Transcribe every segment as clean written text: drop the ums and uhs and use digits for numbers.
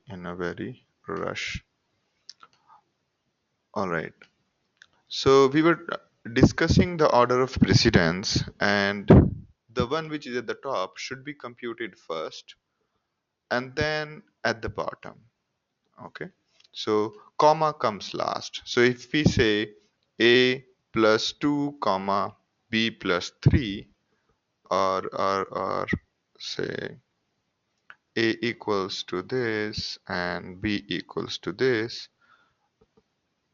in a very rush. All right. So we were discussing the order of precedence, and the one which is at the top should be computed first and then at the bottom. Okay. So comma comes last. So if we say a plus 2 comma b plus 3, or say a equals to this and b equals to this,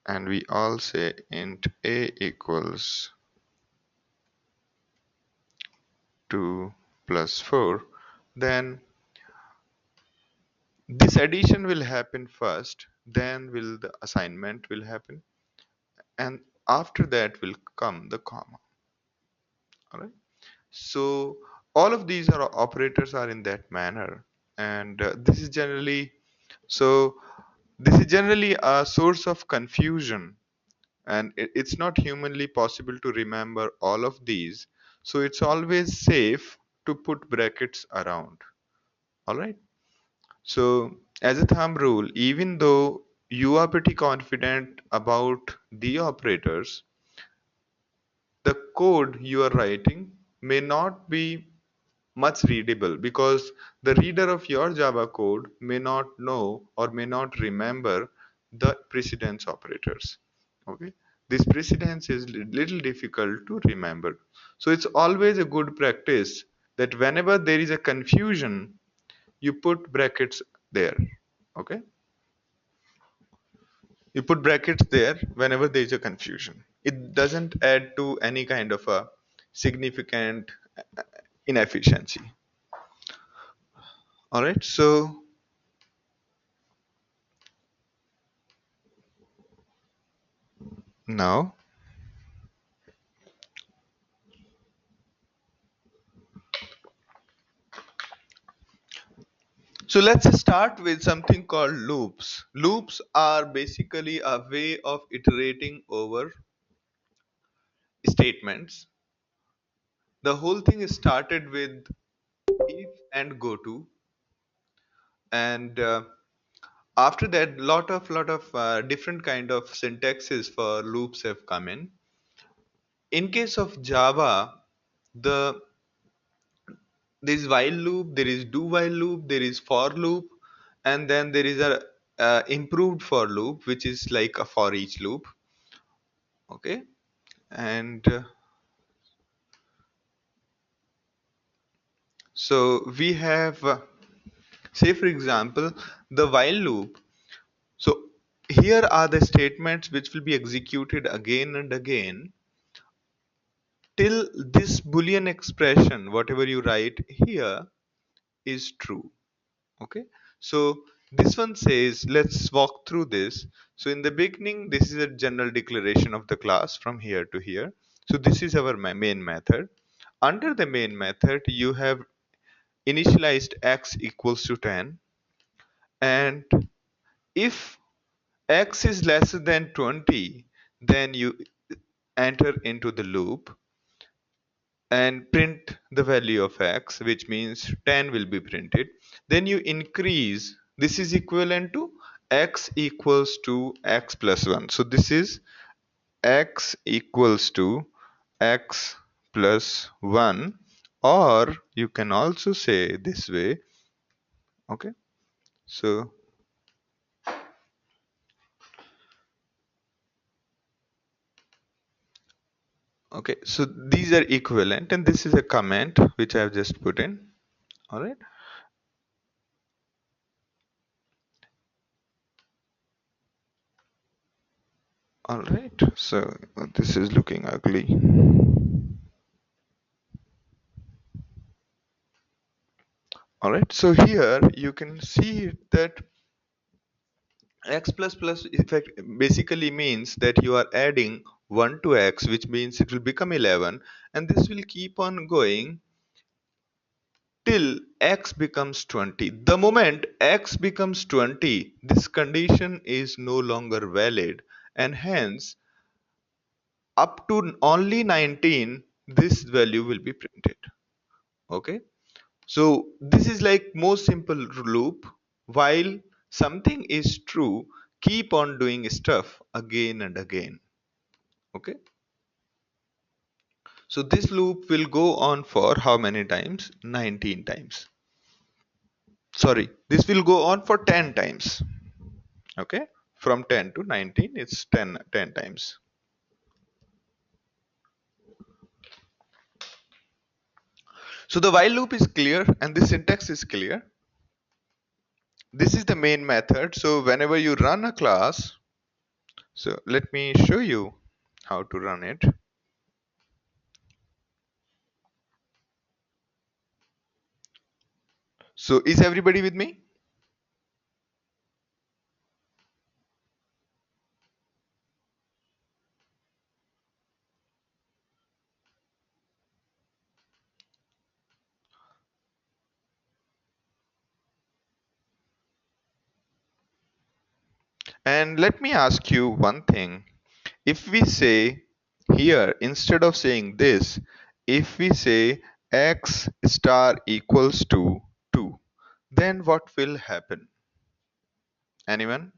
and we all say int a equals 2 plus 4, then this addition will happen first, then will the assignment will happen, and after that will come the comma. All right. So all of these are operators are in that manner, and so this is generally a source of confusion, and it's not humanly possible to remember all of these. So it's always safe to put brackets around. All right. So as a thumb rule, even though you are pretty confident about the operators, the code you are writing may not be much readable, because the reader of your Java code may not know or may not remember the precedence operators. Okay, this precedence is little difficult to remember. So it's always a good practice that whenever there is a confusion, you put brackets there. Okay, you put brackets there whenever there is a confusion. It doesn't add to any kind of a significant inefficiency. All right, now so let's start with something called loops. Loops are basically a way of iterating over statements. The whole thing is started with if and go to, and after that, lot of different kind of syntaxes for loops have come in. In case of Java, the there is while loop, there is do while loop, there is for loop, and then there is a improved for loop, which is like a for each loop. Okay, and so we have say for example the while loop. So here are the statements which will be executed again and again till this boolean expression whatever you write here is true. Okay, so this one says, let's walk through this. So in the beginning, this is a general declaration of the class from here to here. So this is our main method. Under the main method, you have initialized x equals to 10, and if x is less than 20, then you enter into the loop and print the value of x, which means 10 will be printed. Then you increase, this is equivalent to x equals to x plus 1. So this is x equals to x plus 1, or you can also say this way. Okay, so so these are equivalent, and this is a comment which I have just put in. All right. All right, so this is looking ugly. All right, so here you can see that x plus plus effect basically means that you are adding 1 to x, which means it will become 11, and this will keep on going till x becomes 20. The moment x becomes 20, this condition is no longer valid, and hence up to only 19 this value will be printed. Okay, so this is like most simple loop. While something is true, keep on doing stuff again and again. Okay. So this loop will go on for how many times? 19 times. Sorry, this will go on for 10 times. Okay. From 10 to 19, it's 10 times. So the while loop is clear and the syntax is clear. This is the main method. So whenever you run a class, so let me show you how to run it. So is everybody with me? And let me ask you one thing. If we say here, instead of saying this, if we say x star equals to 2, then what will happen? Anyone?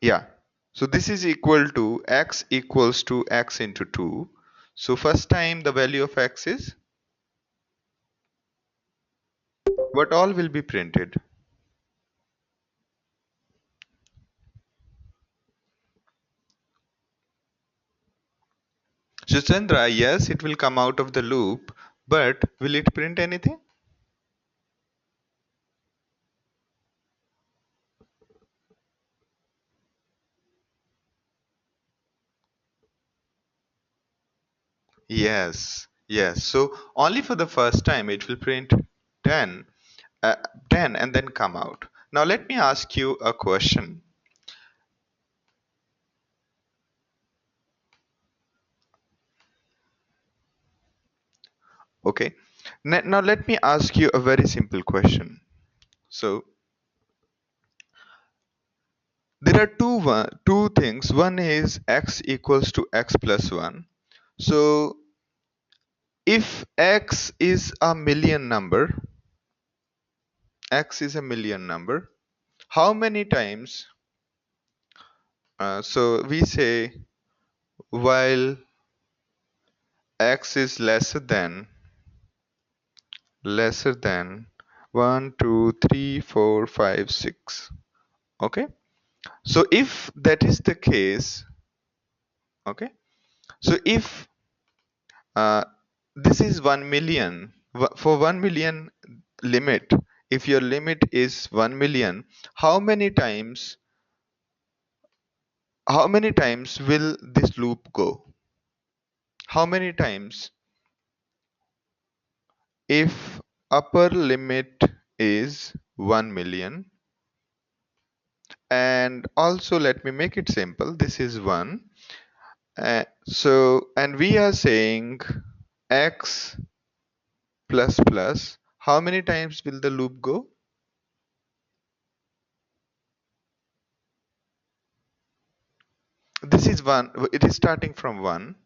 Yeah. So this is equal to x equals to x into 2. So first time the value of x is what all will be printed. So Chandra, yes, it will come out of the loop, but will it print anything? Yes, yes. So only for the first time it will print 10, uh, 10 and then come out. Now let me ask you a question. Okay. Now let me ask you a very simple question. So there are two things. One is x equals to x plus 1. So if x is a million number, x is a million number, how many times? So we say while x is lesser than 1 2 3 4 5 6. Okay, so if that is the case, okay, so if uh, this is 1 million, for 1 million limit, if your limit is 1 million, how many times will this loop go? How many times? If upper limit is 1 million, and also let me make it simple, this is 1, so and we are saying x plus plus, how many times will the loop go? This is 1, it is starting from 1.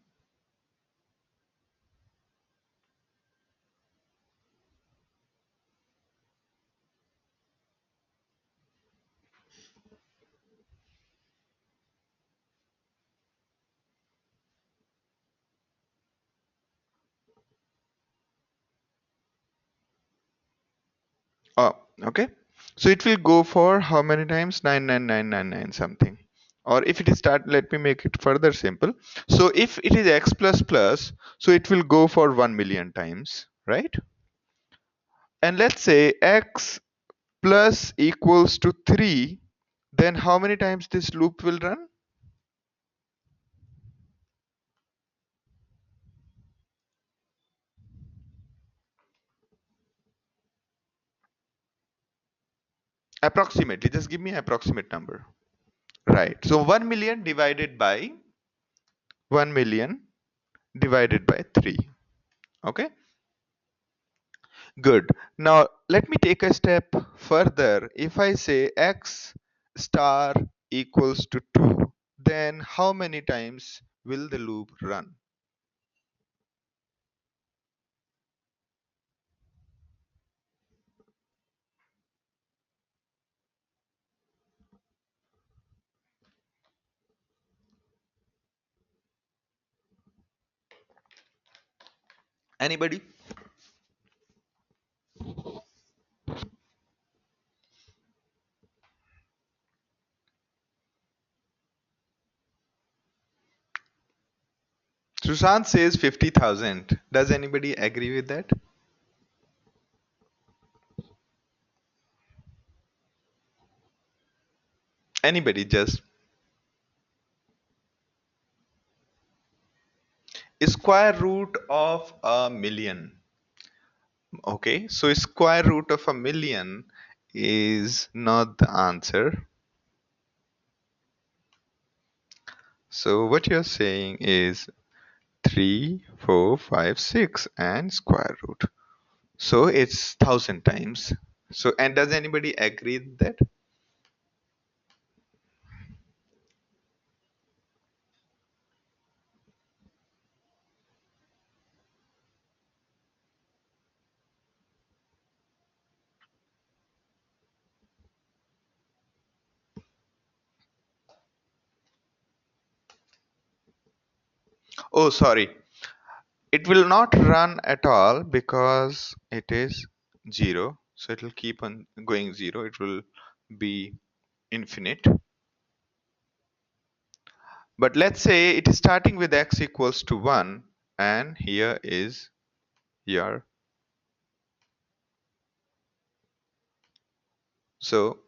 Oh, okay, so it will go for how many times? 99999 something. Or if it is start, let me make it further simple. So if it is x plus plus, so it will go for 1 million times, right? And let's say x plus equals to 3, then how many times this loop will run? Approximately, just give me an approximate number. Right, so 1 million divided by 1 million divided by 3. Okay, good. Now let me take a step further. If I say x star equals to 2, then how many times will the loop run? Anybody? Sushant says 50,000. Does anybody agree with that? Anybody? Just square root of a million. Okay, so square root of a million is not the answer. So what you're saying is 3, 4, 5, 6 and square root. So it's 1000 times. So, and does anybody agree with that? Oh, sorry. It will not run at all because it is 0. So it will keep on going 0. It will be infinite. But let's say it is starting with x equals to 1 and here is your. So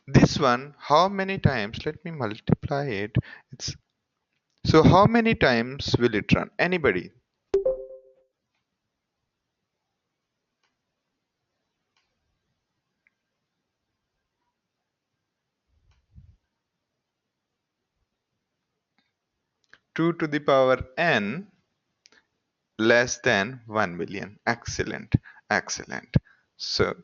this one, how many times? Let me multiply it. It's so how many times will it run? Anybody? 2 to the power n less than 1 million. Excellent. Excellent. So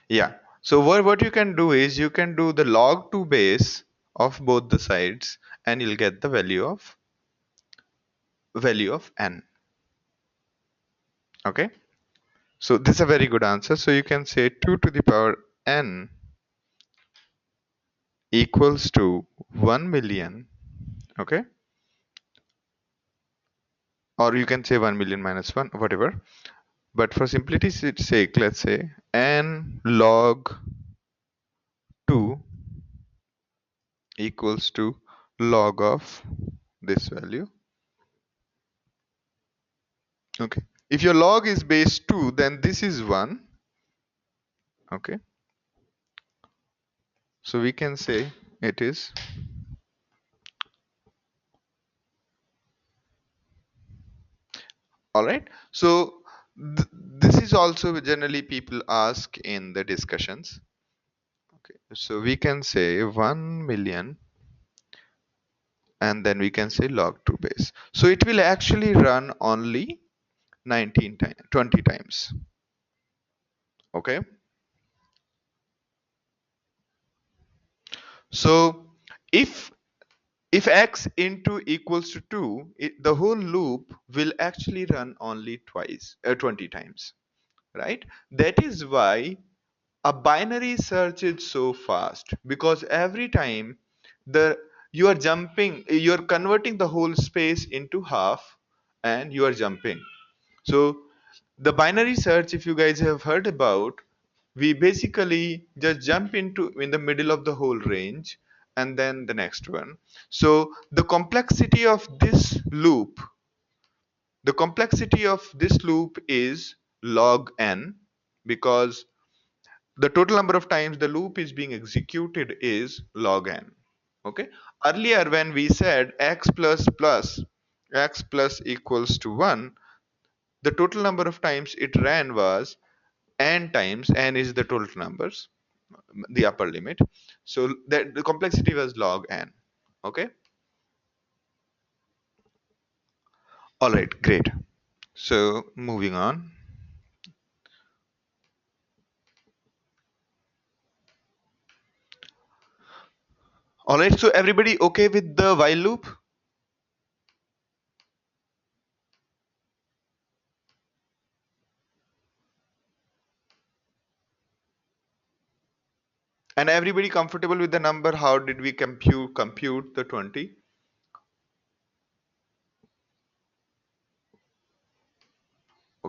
yeah. So what you can do is you can do the log 2 base of both the sides and you'll get the value of n. Okay. So this is a very good answer. So you can say 2 to the power n equals to 1 million. Okay. Or you can say 1 million minus 1, whatever. But for simplicity's sake, let's say n log 2 equals to log of this value. Okay. If your log is base 2, then this is 1. Okay. So we can say it is. All right. So this is also generally people ask in the discussions. Okay. So we can say 1 million and then we can say log 2 base. So it will actually run only 19 times, 20 times. Okay. So if x into equals to 2, the whole loop will actually run only 20 times, right? That is why a binary search is so fast, because every time the you're converting the whole space into half and you are jumping. So the binary search, if you guys have heard about, we basically just jump into in the middle of the whole range and then the next one. So the complexity of this loop is log n, because the total number of times the loop is being executed is log n. Okay. Earlier when we said x plus equals to 1, the total number of times it ran was n times. N is the total numbers, the upper limit. So that the complexity was log n. Okay. All right, great. So moving on. All right, so everybody okay with the while loop? And everybody comfortable with the number? How did we compute the 20?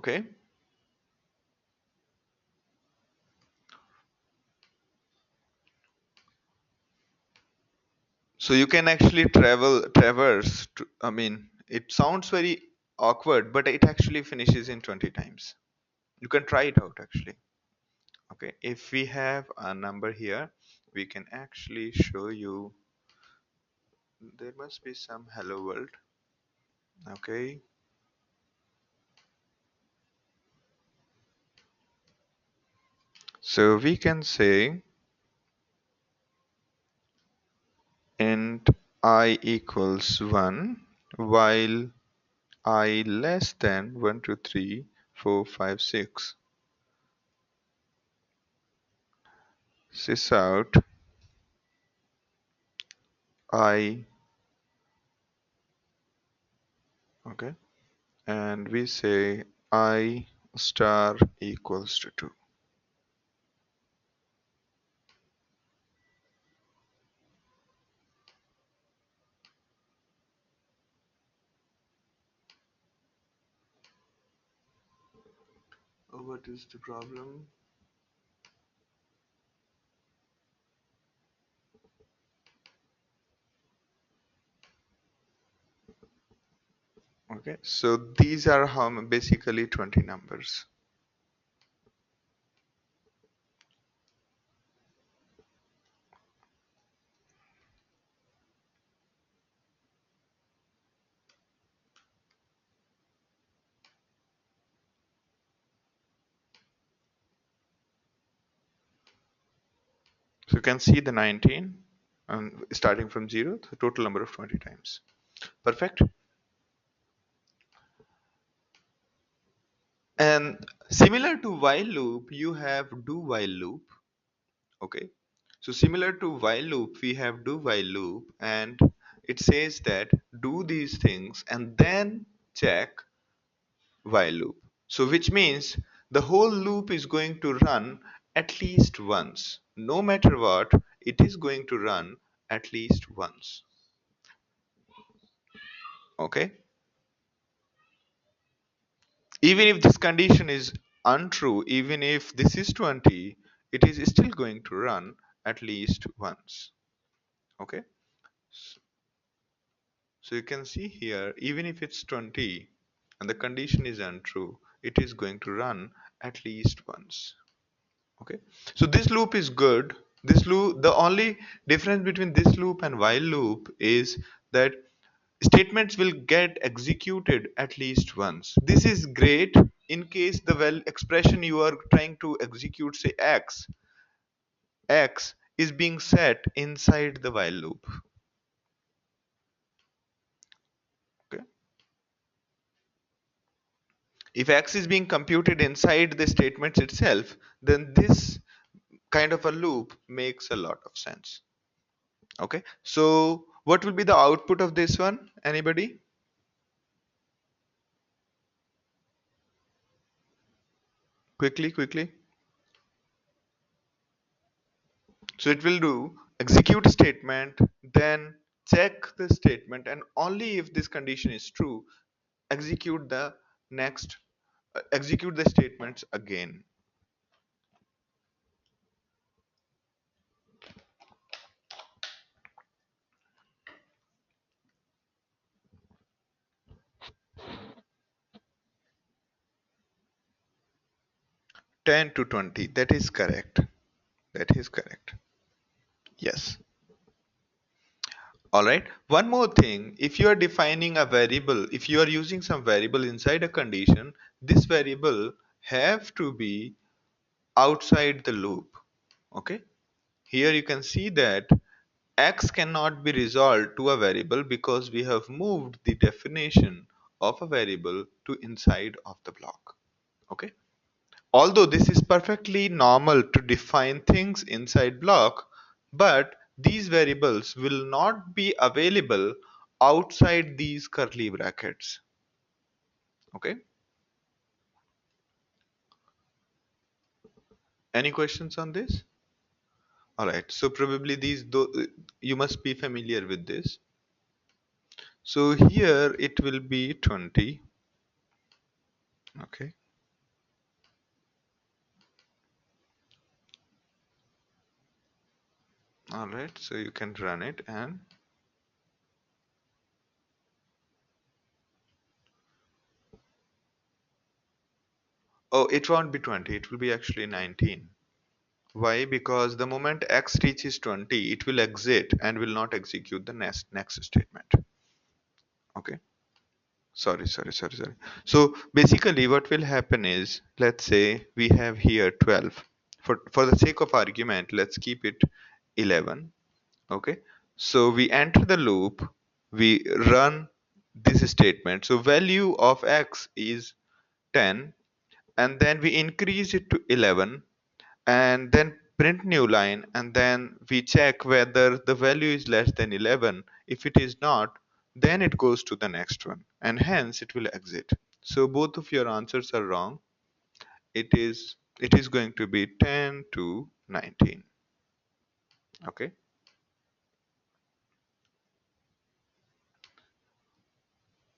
Okay. So you can actually traverse to, I mean, it sounds very awkward, but it actually finishes in 20 times. You can try it out actually. Okay, if we have a number here, we can actually show you. There must be some hello world. Okay, so we can say int I equals 1 while I less than 1, 2, 3, 4, 5, 6. Sys out I, okay, and we say I star equals to 2. What is the problem? Okay, so these are basically 20 numbers. So you can see the 19 and starting from 0, the total number of 20 times. Perfect. And similar to while loop, you have do while loop. Okay. So similar to while loop, we have do while loop, and it says that do these things and then check while loop. So which means the whole loop is going to run at least once. No matter what, it is going to run at least once. Okay. Even if this condition is untrue, even if this is 20, it is still going to run at least once. Okay. So you can see here, even if it's 20 and the condition is untrue, it is going to run at least once. Okay. So this loop is good. This loop, the only difference between this loop and while loop is that statements will get executed at least once. This is great in case the well expression you are trying to execute, say x is being set inside the while loop. Okay. If x is being computed inside the statements itself, then this kind of a loop makes a lot of sense. Okay, so what will be the output of this one? Anybody? Quickly. So it will do execute statement, then check the statement, and only if this condition is true, execute the next, execute the statements again. Ten to 20. That is correct. That is correct. Yes. All right. One more thing, if you are defining a variable, if you are using some variable inside a condition, this variable have to be outside the loop. Okay. Here you can see that x cannot be resolved to a variable because we have moved the definition of a variable to inside of the block. Okay. Although this is perfectly normal to define things inside block, but these variables will not be available outside these curly brackets. Okay. Any questions on this? All right. So probably you must be familiar with this. So here it will be 20. Okay. All right, so you can run it, and oh, it won't be 20, it will be actually 19. Why? Because the moment x reaches 20, it will exit and will not execute the next statement. Okay. Sorry. So basically what will happen is, let's say we have here 12. For the sake of argument, let's keep it 11. Okay. So we enter the loop, we run this statement. So value of x is 10, and then we increase it to 11, and then print new line, and then we check whether the value is less than 11. If it is not, then it goes to the next one, and hence it will exit. So both of your answers are wrong. It is going to be 10 to 19. Okay.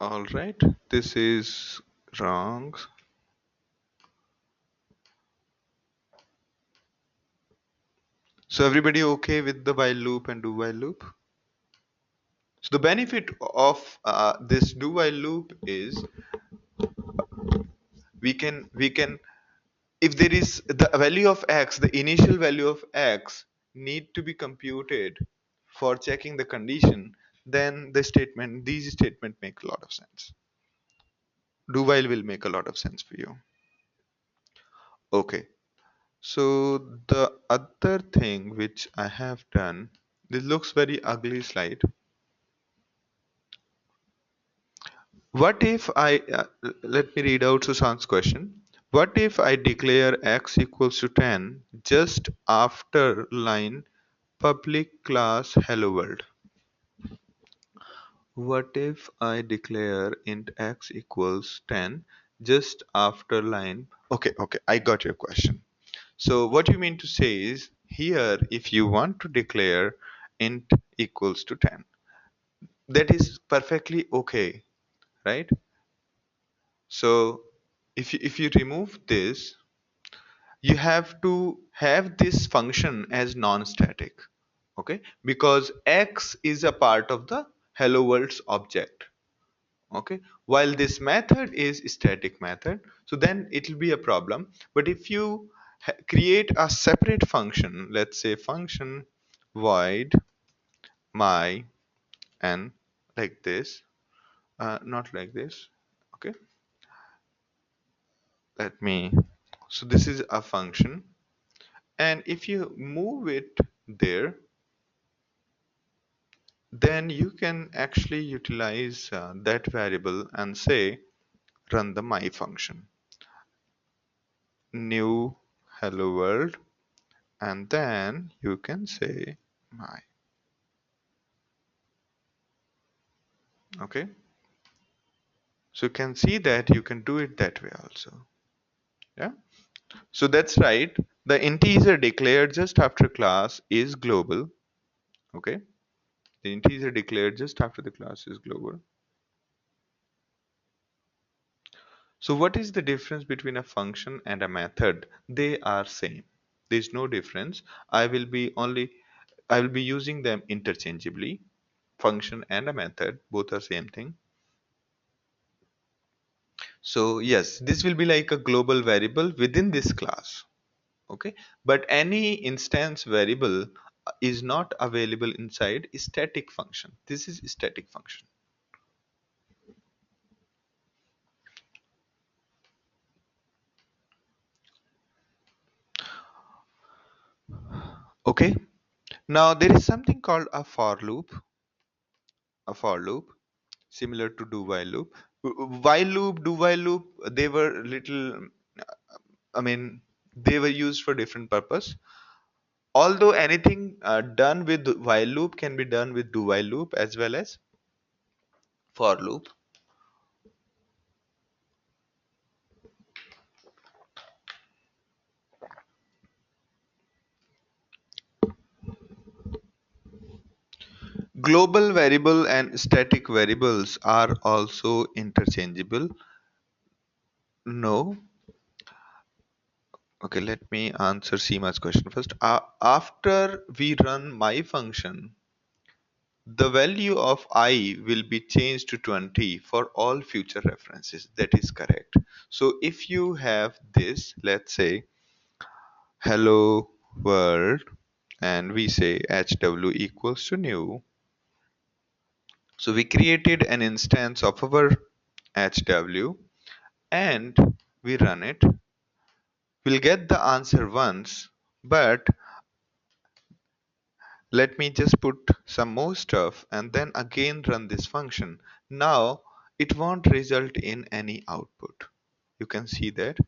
All right, this is wrong. So everybody okay with the while loop and do while loop? So the benefit of this do while loop is we can if there is the value of x, the initial value of x need to be computed for checking the condition, then these statement make a lot of sense. Do while will make a lot of sense for you. Okay, so the other thing which I have done, this looks very ugly slide. What if let me read out Sushant's question. What if I declare x equals to 10 just after line public class hello world? What if I declare int x equals 10 just after line? Okay, I got your question. So what you mean to say is, here if you want to declare int equals to 10, that is perfectly okay, right? So if you remove this, you have to have this function as non-static, okay? Because x is a part of the hello world's object, okay? While this method is static method, so then it will be a problem. But if you create a separate function, let's say function void my n, like this, not like this, okay? Let me, so this is a function, and if you move it there, then you can actually utilize that variable and say run the my function, new hello world, and then you can say my. Okay, so you can see that you can do it that way also. Yeah, so that's right, the integer declared just after class is global. Okay, the integer declared just after the class is global. So what is the difference between a function and a method? They are same. There is no difference. I will be using them interchangeably. Function and a method, both are same thing. So yes, this will be like a global variable within this class. Okay, but any instance variable is not available inside a static function. This is a static function. Okay, now there is something called a for loop. A for loop similar to do while loop. While loop, do while loop, they were little, I mean, they were used for different purpose. Although anything done with while loop can be done with do while loop as well as for loop. Global variable and static variables are also interchangeable. No. Okay, let me answer Seema's question first. After we run my function, the value of I will be changed to 20 for all future references. That is correct. So if you have this, let's say hello world, and we say HW equals to new. So we created an instance of our HW and we run it. We'll get the answer once, but let me just put some more stuff and then again run this function. Now it won't result in any output. You can see that.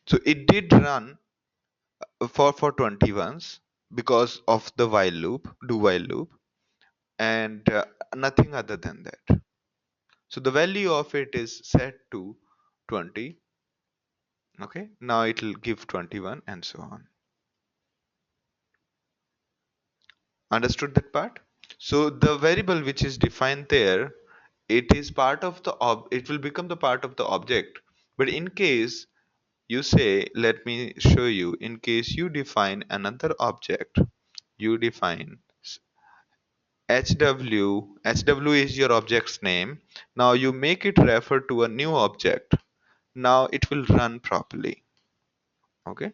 So it did run for 20 once because of the while loop, do while loop, and nothing other than that. So the value of it is set to 20. Okay, now it will give 21 and so on. Understood that part? So the variable which is defined there, it is part of the it will become the part of the object. But in case you say, let me show you, in case you define another object, you define HW is your object's name. Now you make it refer to a new object. Now it will run properly. Okay.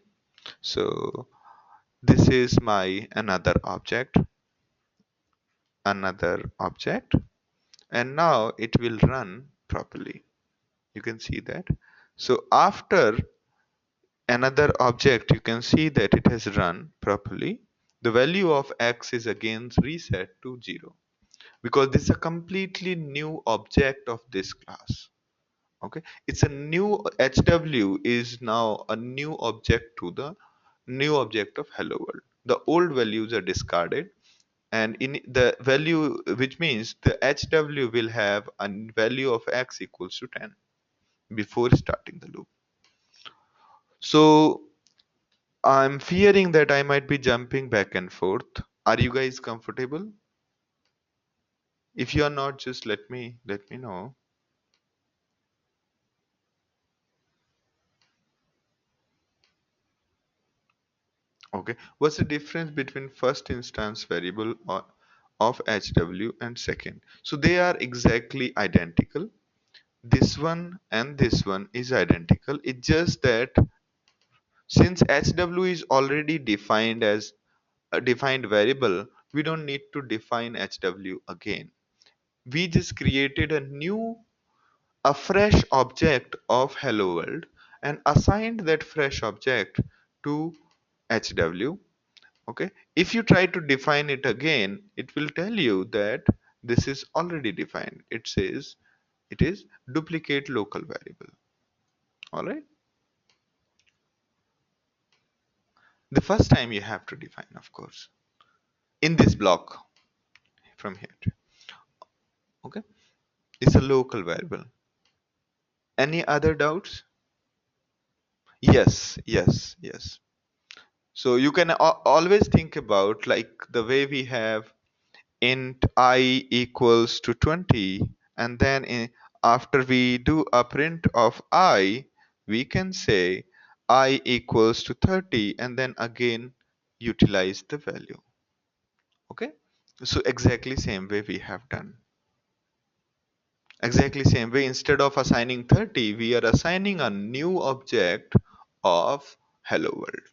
So this is my another object, and now it will run properly. You can see that. So after another object, you can see that it has run properly. The value of x is again reset to 0 because this is a completely new object of this class. Okay, it's a new HW is now a new object to the new object of hello world. The old values are discarded, and in the value, which means the HW will have a value of x equals to 10 before starting the loop. So I'm fearing that I might be jumping back and forth. Are you guys comfortable? If you are not, just let me know. Okay. What's the difference between first instance variable of HW and second? So they are exactly identical. This one and this one is identical. It's just that since HW is already defined as a defined variable, we don't need to define HW again. We just created a fresh object of hello world and assigned that fresh object to HW. Okay, if you try to define it again, it will tell you that this is already defined. It says it is duplicate local variable. All right, the first time you have to define, of course, in this block from here. Okay, it's a local variable. Any other doubts? Yes. So you can always think about like the way we have int I equals to 20, and then after we do a print of I, we can say I equals to 30 and then again utilize the value. Okay, so exactly same way we have done. Exactly same way, instead of assigning 30, we are assigning a new object of hello world.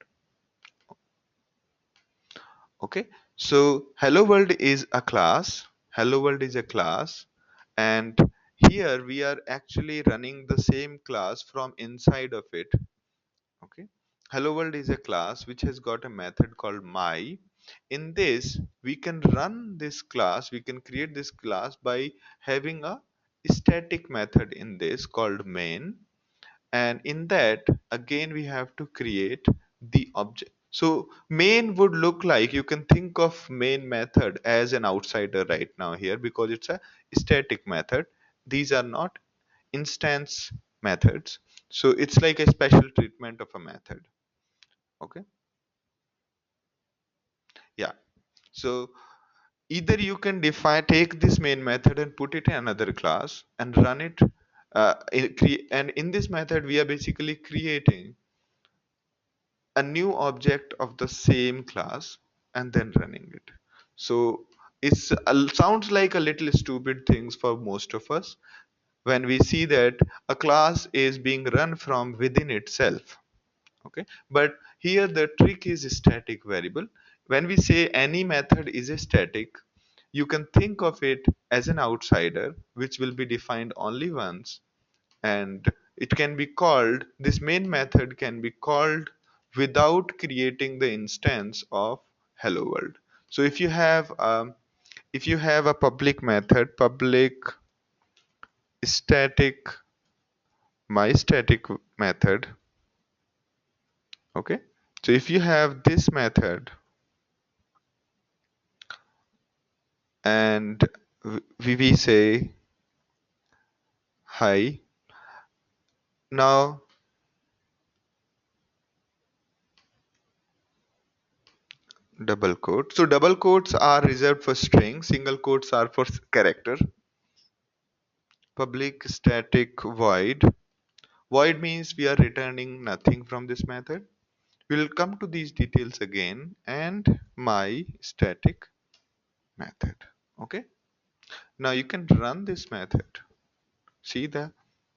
Okay, so hello world is a class. Hello world is a class, and here we are actually running the same class from inside of it. Okay, hello world is a class which has got a method called my. In this, we can run this class, we can create this class by having a static method in this called main, and in that again we have to create the object. So main would look like, you can think of main method as an outsider right now here because it's a static method. These are not instance methods, so it's like a special treatment of a method. Okay, yeah. So either you can define, take this main method and put it in another class and run it, and in this method we are basically creating a new object of the same class and then running it. So it's sounds like a little stupid things for most of us when we see that a class is being run from within itself. Okay, but here the trick is static variable. When we say any method is a static, you can think of it as an outsider which will be defined only once, and it can be called, this main method can be called without creating the instance of hello world. So if you have a public method, public static my static method, okay, so if you have this method and we say hi, now double quote, so double quotes are reserved for string, single quotes are for character. Public static void, void means we are returning nothing from this method. We'll come to these details again. And my static method, okay, now you can run this method. See, the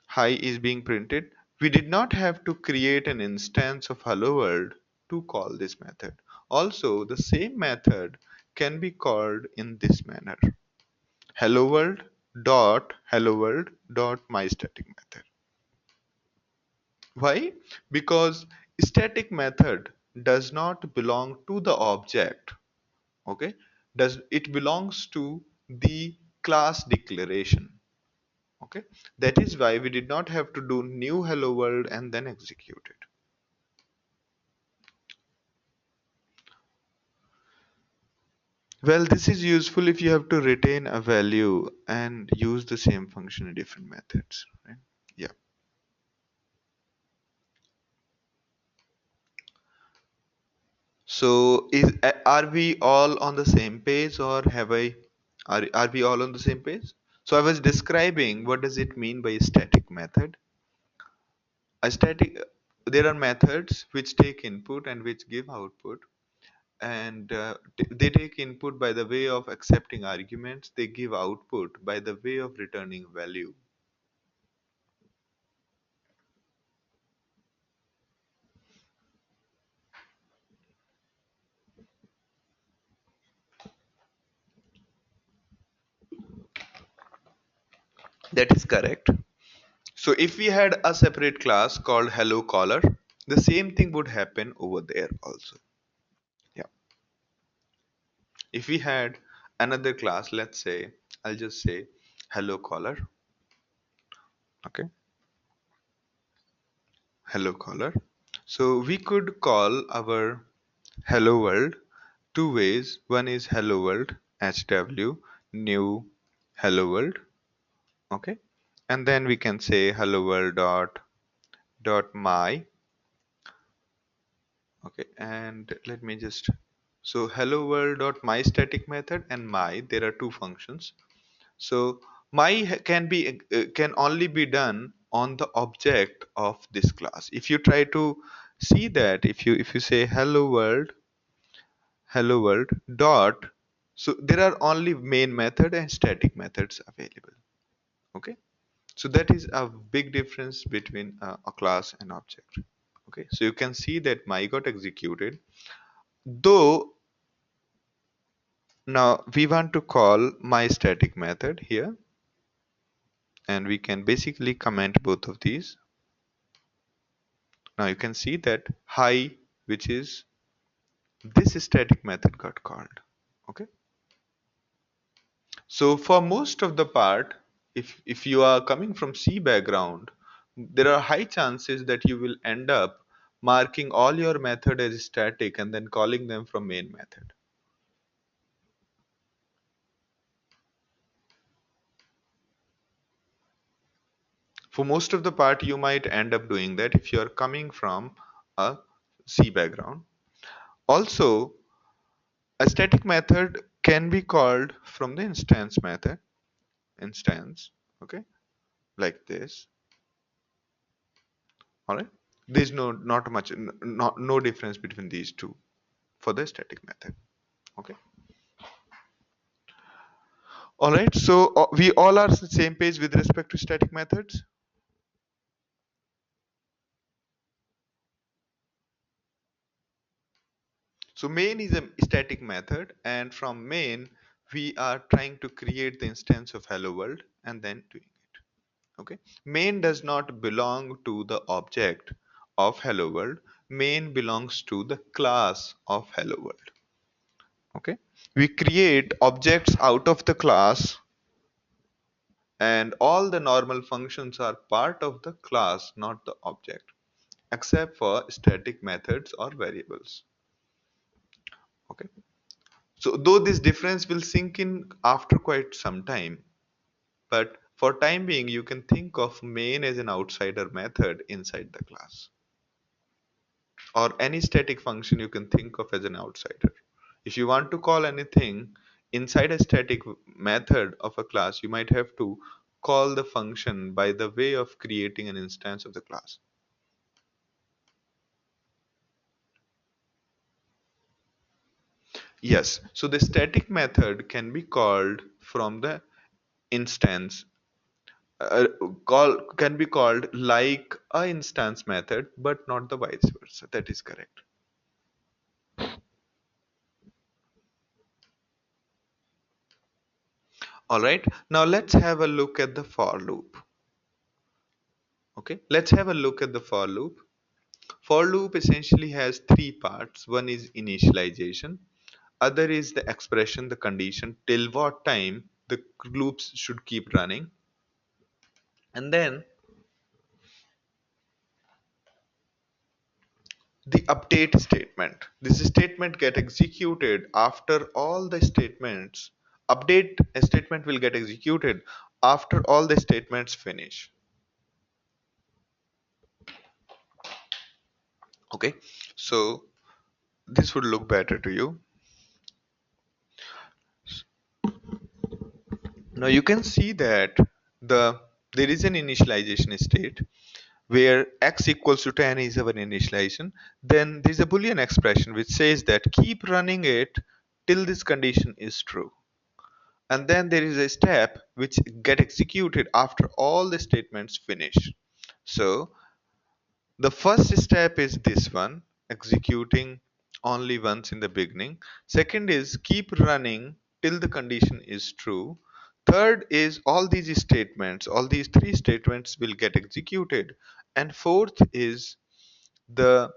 hi is being printed. We did not have to create an instance of hello world to call this method. Also, the same method can be called in this manner: hello world dot my static method. Why? Because static method does not belong to the object. Okay, does it belongs to the class declaration. Okay, that is why we did not have to do new hello world and then execute it. Well, this is useful if you have to retain a value and use the same function in different methods, right? Yeah. So are we all on the same page, or have I are we all on the same page? So I was describing what does it mean by a static method. A static, there are methods which take input and which give output, and they take input by the way of accepting arguments, they give output by the way of returning value. That is correct. So if we had a separate class called hello caller, the same thing would happen over there also. Yeah. If we had another class, let's say, I'll just say hello caller. Okay. Hello caller. So we could call our hello world two ways. One is hello world HW new hello world. Okay. And then we can say hello world dot my. Okay. And let me just, so hello world dot my static method and my, there are two functions. So my can only be done on the object of this class. If you try to see that, if you say hello world dot, so there are only main method and static methods available. Okay, so that is a big difference between a class and object. Okay, so you can see that my got executed, though now we want to call my static method here, and we can basically comment both of these. Now you can see that hi, which is this static method, got called. Okay, so for most of the part, if you are coming from C background, there are high chances that you will end up marking all your method as static and then calling them from main method. For most of the part, you might end up doing that if you are coming from a C background. Also, a static method can be called from the instance, okay, like this. All right. There's not much, no difference between these two for the static method. Okay. All right. So we all are on the same page with respect to static methods. So main is a static method, and from main we are trying to create the instance of hello world and then doing it. Okay. Main does not belong to the object of hello world. Main belongs to the class of hello world. Okay. We create objects out of the class, and all the normal functions are part of the class, not the object, except for static methods or variables. Okay. So though this difference will sink in after quite some time, but for time being, you can think of main as an outsider method inside the class, or any static function you can think of as an outsider. If you want to call anything inside a static method of a class, you might have to call the function by the way of creating an instance of the class. Yes, so the static method can be called from the instance, uh, can be called like a instance method, but not the vice versa. That is correct. All right, now let's have a look at the for loop. Okay, let's have a look at the for loop. For loop essentially has three parts. One is initialization, other is the expression, the condition, till what time the loops should keep running, and then the update statement. This statement get executed after all the statements. Update statement will get executed after all the statements finish. Okay, so this would look better to you. Now you can see that there is an initialization state where x equals to 10 is our initialization. Then there is a boolean expression which says that keep running it till this condition is true. And then there is a step which get executed after all the statements finish. So the first step is this one, executing only once in the beginning. Second is keep running till the condition is true. Third is all these statements, all these three statements will get executed. And fourth is the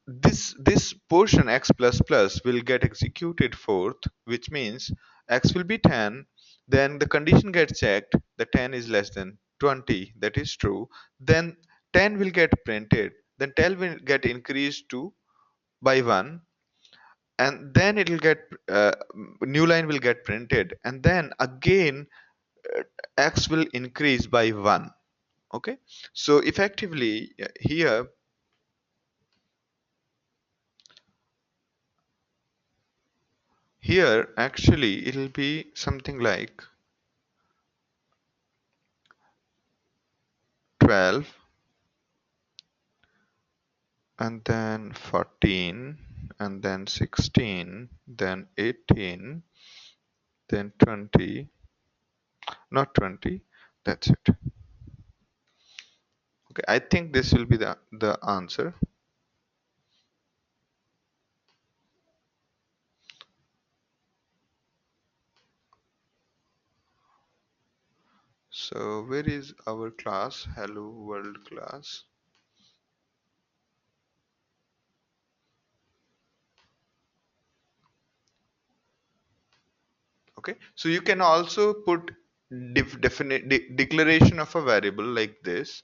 this portion x plus plus will get executed fourth, which means x will be 10. Then the condition gets checked, the 10 is less than 20, that is true. Then 10 will get printed, then 10 will get increased to by 1, and then it will get new line will get printed, and then again uh, x will increase by 1. Okay, so effectively here actually it'll be something like 12, and then 14, and then 16, then 18, then 20, not 20, that's it. Okay, I think this will be the answer. So where is our class, hello world class? Okay, so you can also put definite declaration of a variable like this.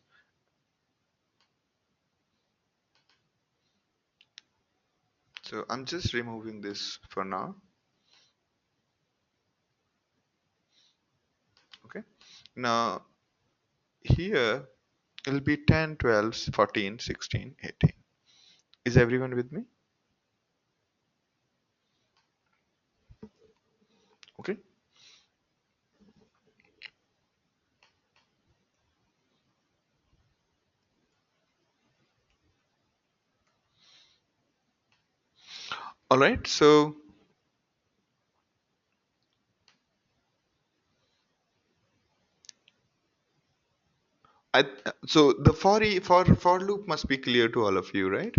So I'm just removing this for now. Okay, now here it'll be 10, 12, 14, 16, 18. Is everyone with me? Okay. All right, so I so the for loop must be clear to all of you, right?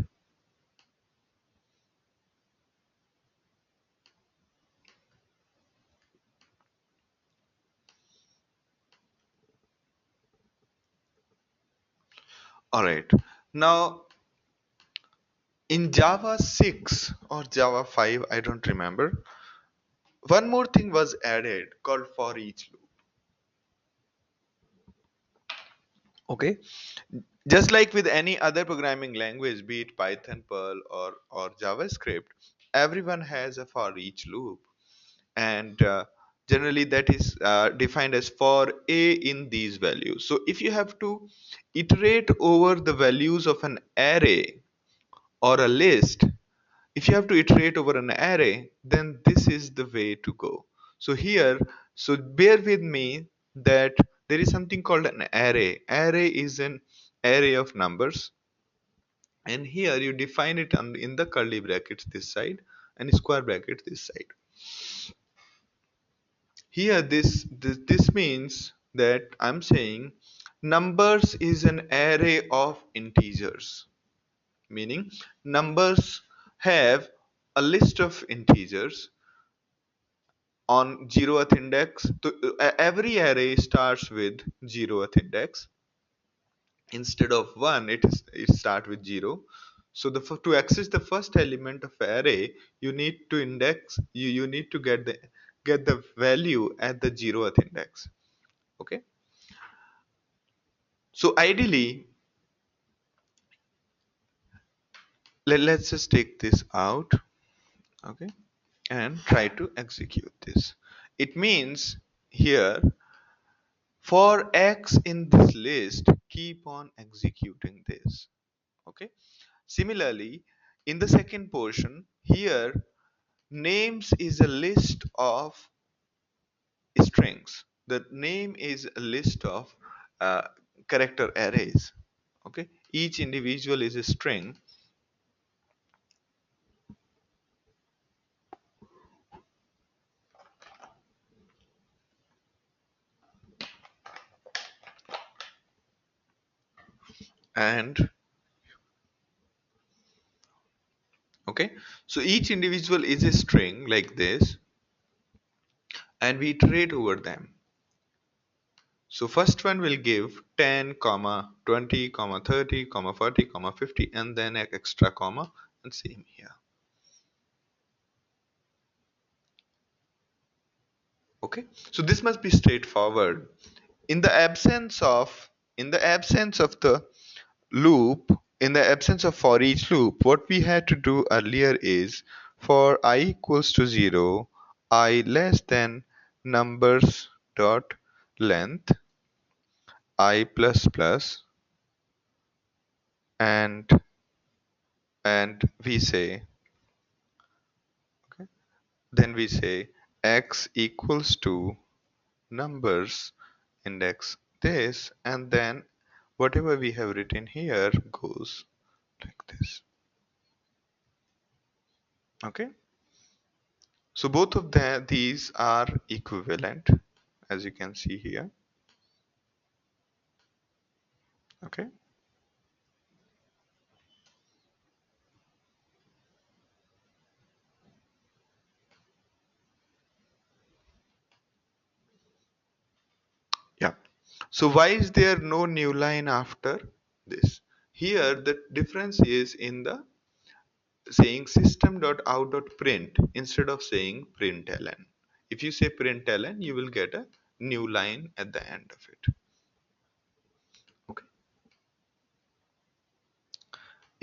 All right. Now in Java 6 or Java 5, I don't remember, one more thing was added called for each loop. Okay. Just like with any other programming language, be it Python, Perl, or JavaScript, everyone has a for each loop. And generally, that is defined as for A in these values. So if you have to iterate over the values of an array or a list, if you have to iterate over an array, then this is the way to go. So here, so bear with me that there is something called an array. Array is an array of numbers, and here you define it in the curly brackets this side and square brackets this side. Here this means that I'm saying numbers is an array of integers, meaning numbers have a list of integers on 0th index. So, every array starts with 0th index. Instead of 1, it start with 0. So to access the first element of array, you need to index you need to get the value at the 0th index. Okay, so ideally, let's just take this out. Okay, and try to execute this. It means here, for x in this list, keep on executing this. Okay, similarly, in the second portion here, names is a list of strings. The name is a list of uh, character arrays. Okay, each individual is a string, and okay, so each individual is a string like this, and we iterate over them. So first one will give 10 comma 20 comma 30 comma 40 comma 50, and then an extra comma, and same here. Okay, so this must be straightforward. In the absence of the loop, in the absence of for each loop, what we had to do earlier is, for I equals to 0, I less than numbers dot length I plus plus, and we say, okay, then we say x equals to numbers index this, and then whatever we have written here goes like this. Okay, so both of these are equivalent, as you can see here. Okay, yeah. So why is there no new line after this? Here the difference is in the saying system.out.print instead of saying println. If you say println, you will get a new line at the end of it. Okay.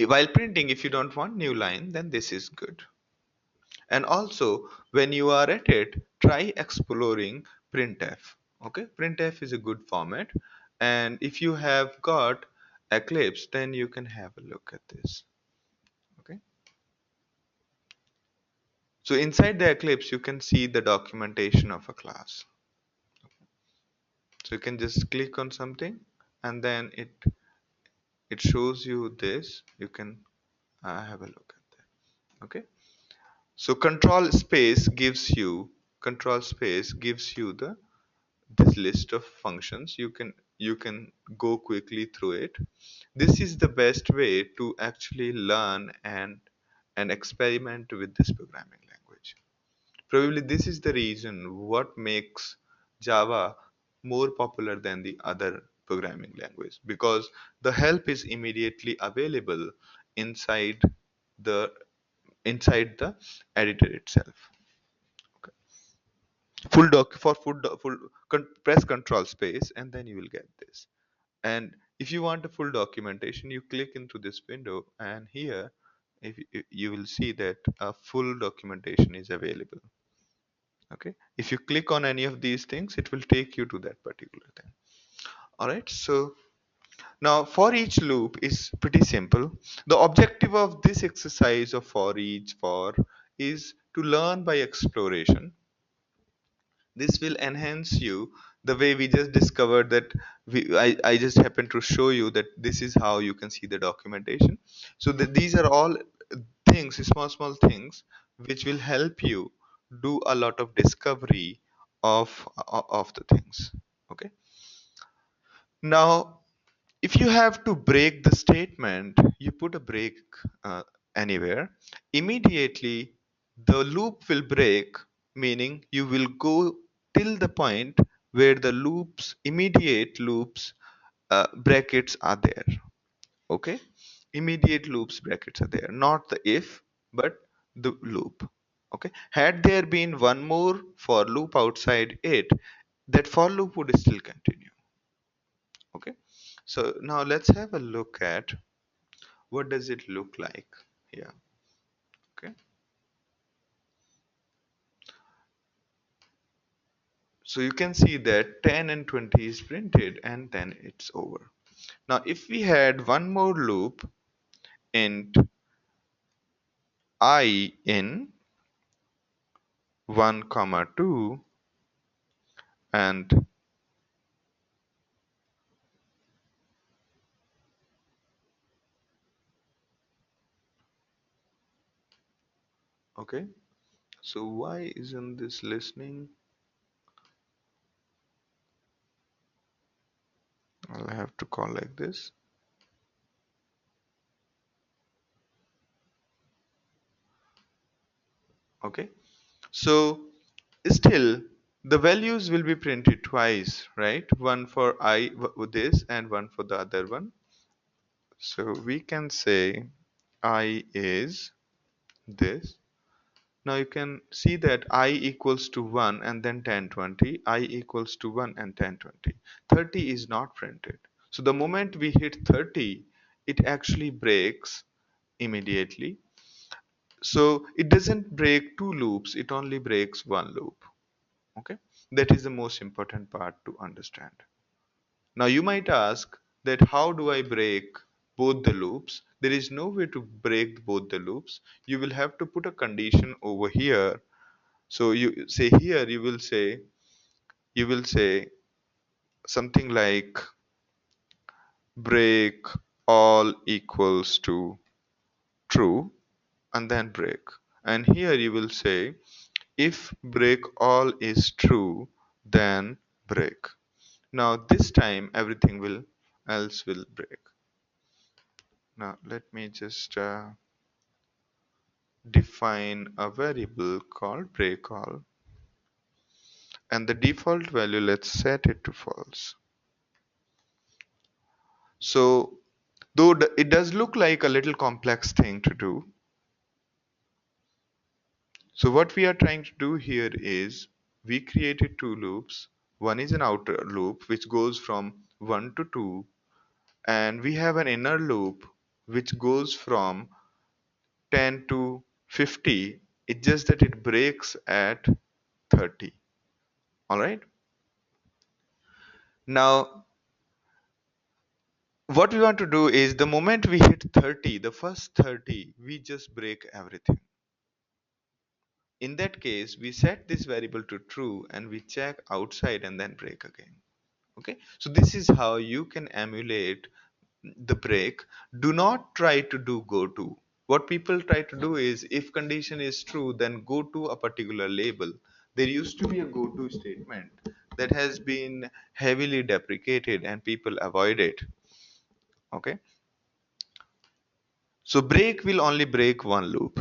While printing, if you don't want new line, then this is good. And also, when you are at it, try exploring printf. Okay, printf is a good format, and if you have got Eclipse, then you can have a look at this. Okay, so inside the Eclipse, you can see the documentation of a class. So you can just click on something, and then it shows you this. You can have a look at that. Okay, So control space gives you the this list of functions. You can go quickly through it. This is the best way to actually learn and experiment with this programming language. Probably this is the reason what makes Java more popular than the other programming language, because the help is immediately available inside the inside the editor itself. Okay. Full doc for full, doc, full press control space and then you will get this. And if you want a full documentation, you click into this window, and here you will see that a full documentation is available. Okay, if you click on any of these things, it will take you to that particular thing. All right, so now for each loop is pretty simple. The objective of this exercise of for each for is to learn by exploration. This will enhance you the way we just discovered that I just happened to show you that this is how you can see the documentation. So these are all things, small things, which will help you do a lot of discovery of the things. Okay. Now, if you have to break the statement, you put a break anywhere. Immediately, the loop will break, meaning you will go till the point where the immediate loops brackets are there. Okay, immediate loops brackets are there, not the if, but the loop. Okay, had there been one more for loop outside it, that for loop would still continue. Okay, so now let's have a look at what does it look like here. Okay, so you can see that 10 and 20 is printed and then it's over. Now if we had one more loop, int I in 1 comma 2, and okay, so why isn't this listening? I'll have to call like this. Okay, so still the values will be printed twice, right? One for I this and one for the other one. So we can say I is this. Now you can see that I equals to 1 and then 10, 20. I equals to 1 and 10, 20. 30 is not printed. So the moment we hit 30, it actually breaks immediately. So it doesn't break two loops, it only breaks one loop. Okay, that is the most important part to understand. Now you might ask that how do I break both the loops? There is no way to break both the loops. You will have to put a condition over here. So you say here you will say something like break all equals to true and then break. And here you will say if break all is true, then break. Now this time everything will else will break. Now let me just define a variable called breakAll, and the default value, let's set it to false. So though it does look like a little complex thing to do, so what we are trying to do here is we created two loops. One is an outer loop which goes from 1 to 2, and we have an inner loop which goes from 10 to 50. It's just that it breaks at 30. All right. Now, what we want to do is the moment we hit 30, the first 30, we just break everything. In that case, we set this variable to true and we check outside and then break again. Okay. So this is how you can emulate the break. Do not try to do goto. What people try to do is, if condition is true, then go to a particular label. There used to be a go to statement that has been heavily deprecated and people avoid it. Okay, so break will only break one loop.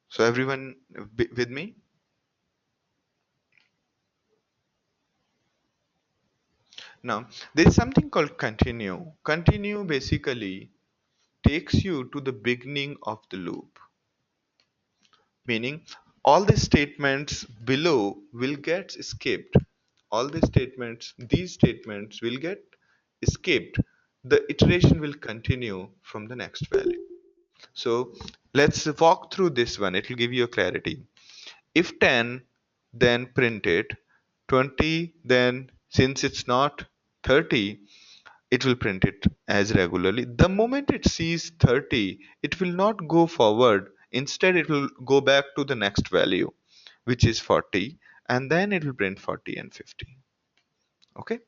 So everyone with me? Now there is something called continue. Continue basically takes you to the beginning of the loop, meaning all the statements below will get skipped. All the statements, these statements will get skipped. The iteration will continue from the next value. So let's walk through this one. It will give you a clarity. If 10, then print it. 20, then since it's not 30, it will print it as regularly. The moment it sees 30, it will not go forward. Instead, it will go back to the next value, which is 40, and then it will print 40 and 50. Okay.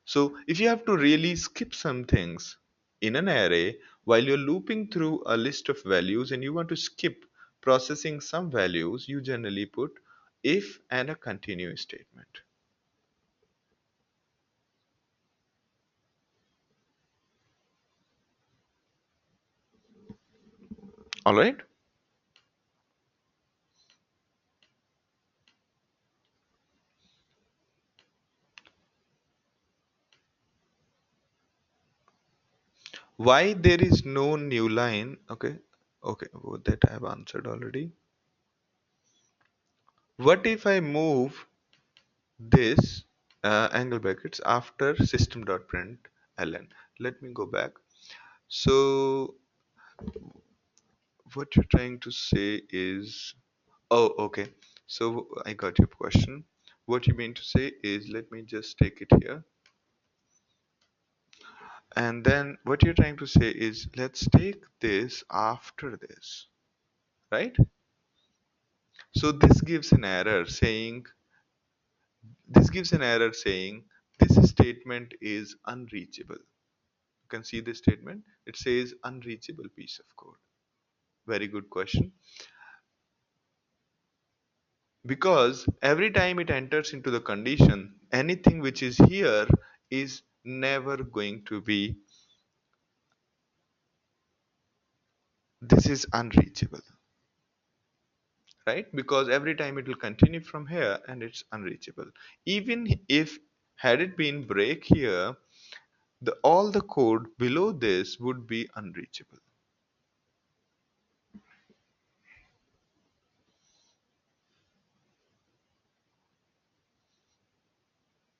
So if you have to really skip some things in an array while you're looping through a list of values and you want to skip processing some values, you generally put if and a continue statement. All right. Why there is no new line? Okay. Okay. Oh, that I have answered already. What if I move this angle brackets after system.println? Let me go back. So what you're trying to say is, oh, okay. So I got your question. What you mean to say is, let me just take it here. And then what you're trying to say is, let's take this after this, right? So this gives an error saying this statement is unreachable. You can see this statement. It says unreachable piece of code. Very good question. Because every time it enters into the condition, anything which is here is never going to be, this is unreachable, right? Because every time it will continue from here and it's unreachable. Even if had it been break here, the all the code below this would be unreachable,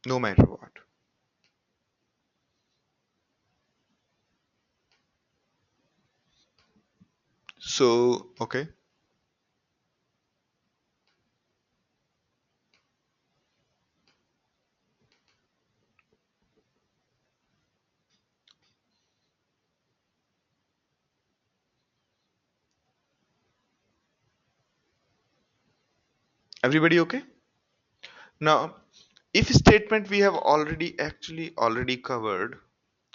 no matter what. So okay, everybody okay? Now if statement we have already covered.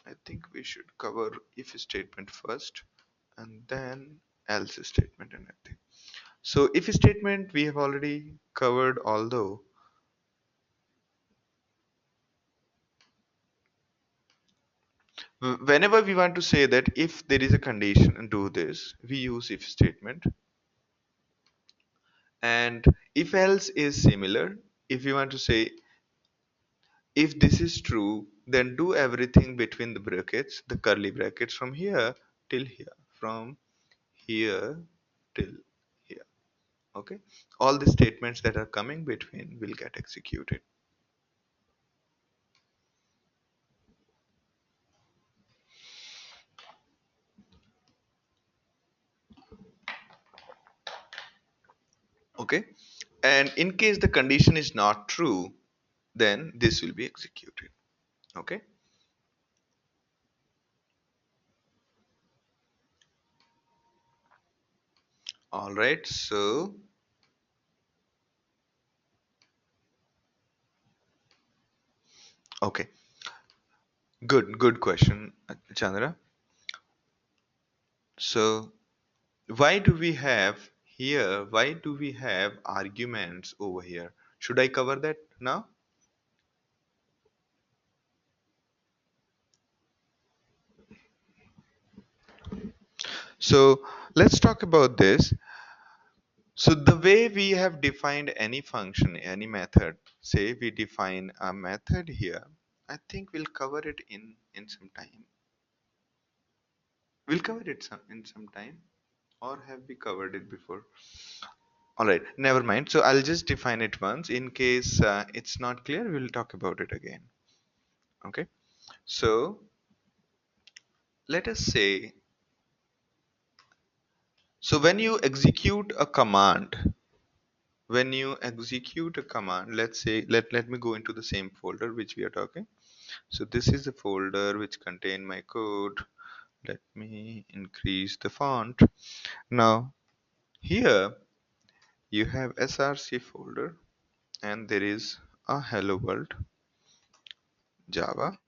I think we should cover if statement first and then else statement and everything. So if statement we have already covered, although whenever we want to say that if there is a condition and do this, we use if statement. And if else is similar. If you want to say if this is true, then do everything between the brackets, the curly brackets from here till here, from here till here. Okay, all the statements that are coming between will get executed. Okay, and in case the condition is not true, then this will be executed. Okay, all right. So okay, good question, Chandra. So why do we have here, why do we have arguments over here? Should I cover that now? So let's talk about this. So the way we have defined any function, any method, say we define a method here, I think we'll cover it in some time. We'll cover it in some time, or have we covered it before? All right, never mind. So I'll just define it once. In case it's not clear, we'll talk about it again. Okay. So let us say, so when you execute a command, let's say, let me go into the same folder which we are talking. So this is the folder which contain my code. Let me increase the font. Now here you have src folder and there is a hello world Java.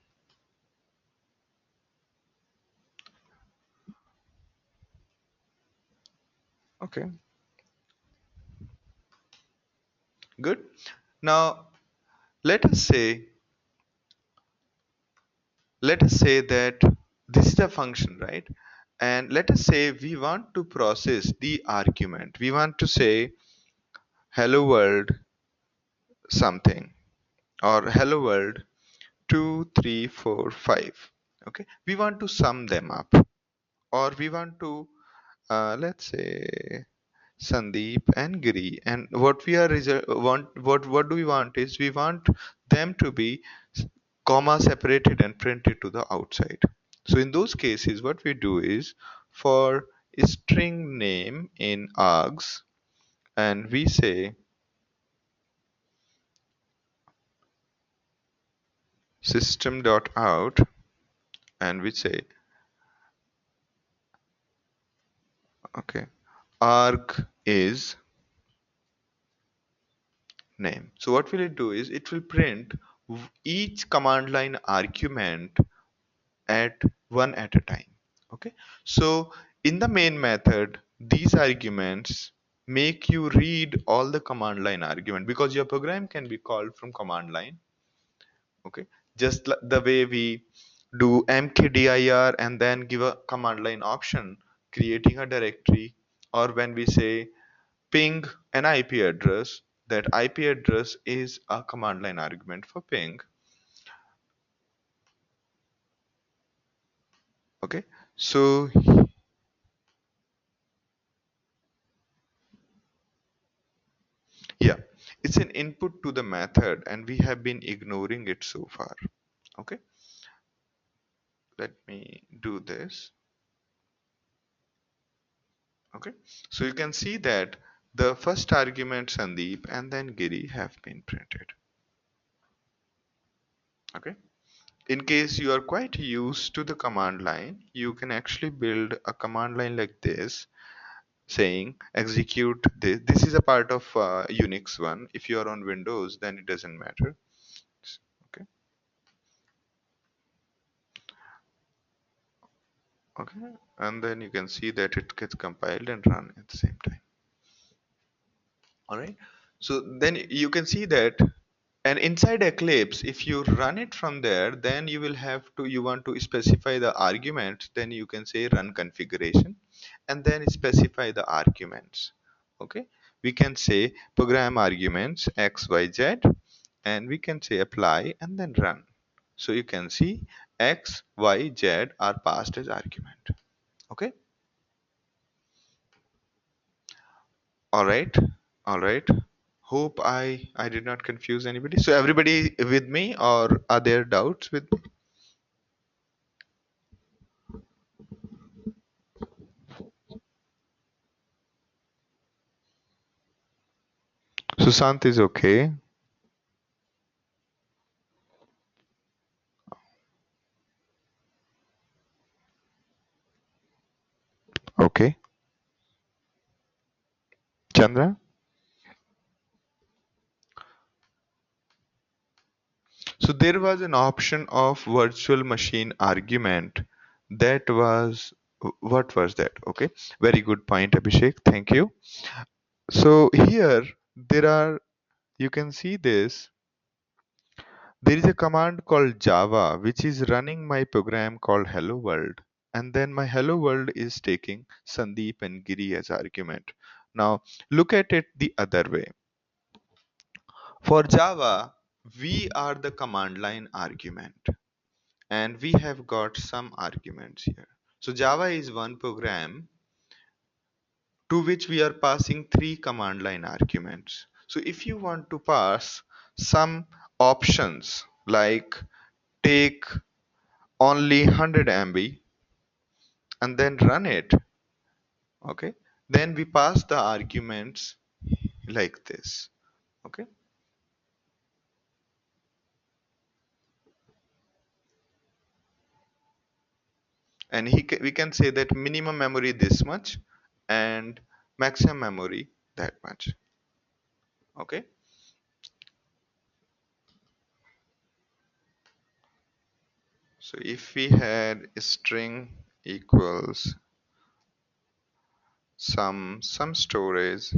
Okay, good. Now let us say that this is a function, right? And let us say we want to process the argument. We want to say hello world something, or hello world 2 3 4 5. Okay, we want to sum them up, or we want to let's say Sandeep and Giri, and what we are want what do we want is we want them to be comma separated and printed to the outside. So in those cases, what we do is for string name in args, and we say system.out, and we say okay, arg is name. So what will it do is it will print each command line argument at one at a time. Okay, so in the main method these arguments make you read all the command line argument, because your program can be called from command line. Okay, just the way we do mkdir and then give a command line option creating a directory, or when we say ping an IP address, that IP address is a command line argument for ping. Okay, so yeah, it's an input to the method and we have been ignoring it so far. Okay, let me do this. Okay, so you can see that the first argument Sandeep and then Giri have been printed. Okay, in case you are quite used to the command line, you can actually build a command line like this saying execute this. This is a part of Unix one. If you are on Windows, then it doesn't matter. Okay, okay, and then you can see that it gets compiled and run at the same time. All right, so then you can see that, and inside Eclipse if you run it from there, then you will have to, you want to specify the arguments, then you can say run configuration and then specify the arguments. Okay, we can say program arguments xyz, and we can say apply and then run. So you can see x y z are passed as argument. Okay, all right, all right, hope I did not confuse anybody. So everybody with me, or are there doubts with me? Sushant is okay. Okay. Chandra? So there was an option of virtual machine argument that was what was that? Okay, very good point, Abhishek. Thank you. So here there are, you can see this. There is a command called Java which is running my program called Hello World, and then my Hello World is taking Sandeep and Giri as argument. Now look at it the other way. For Java, we are the command line argument, and we have got some arguments here. So Java is one program to which we are passing three command line arguments. So if you want to pass some options like take only 100 MB and then run it, okay, then we pass the arguments like this, okay. And we can say that minimum memory this much and maximum memory that much, okay. So if we had a string equals some storage,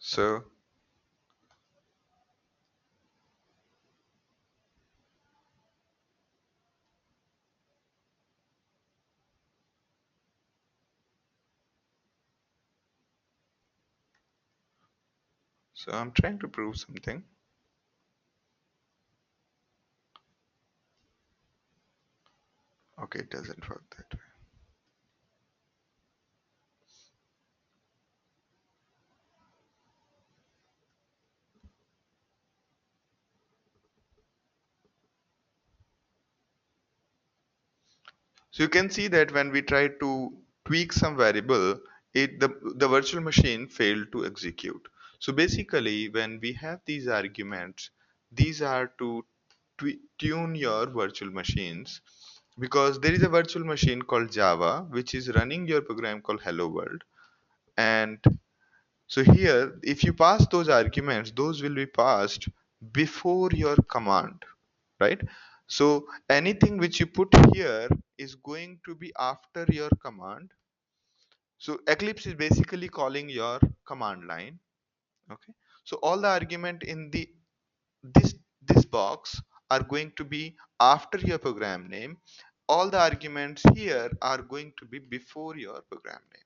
so I'm trying to prove something. Okay, it doesn't work that way. So you can see that when we try to tweak some variable, the virtual machine failed to execute. So basically, when we have these arguments, these are to tune your virtual machines, because there is a virtual machine called Java which is running your program called Hello World. And so here, if you pass those arguments, those will be passed before your command, right? So anything which you put here is going to be after your command. So Eclipse is basically calling your command line. Okay. So all the argument in this box are going to be after your program name. All the arguments here are going to be before your program name.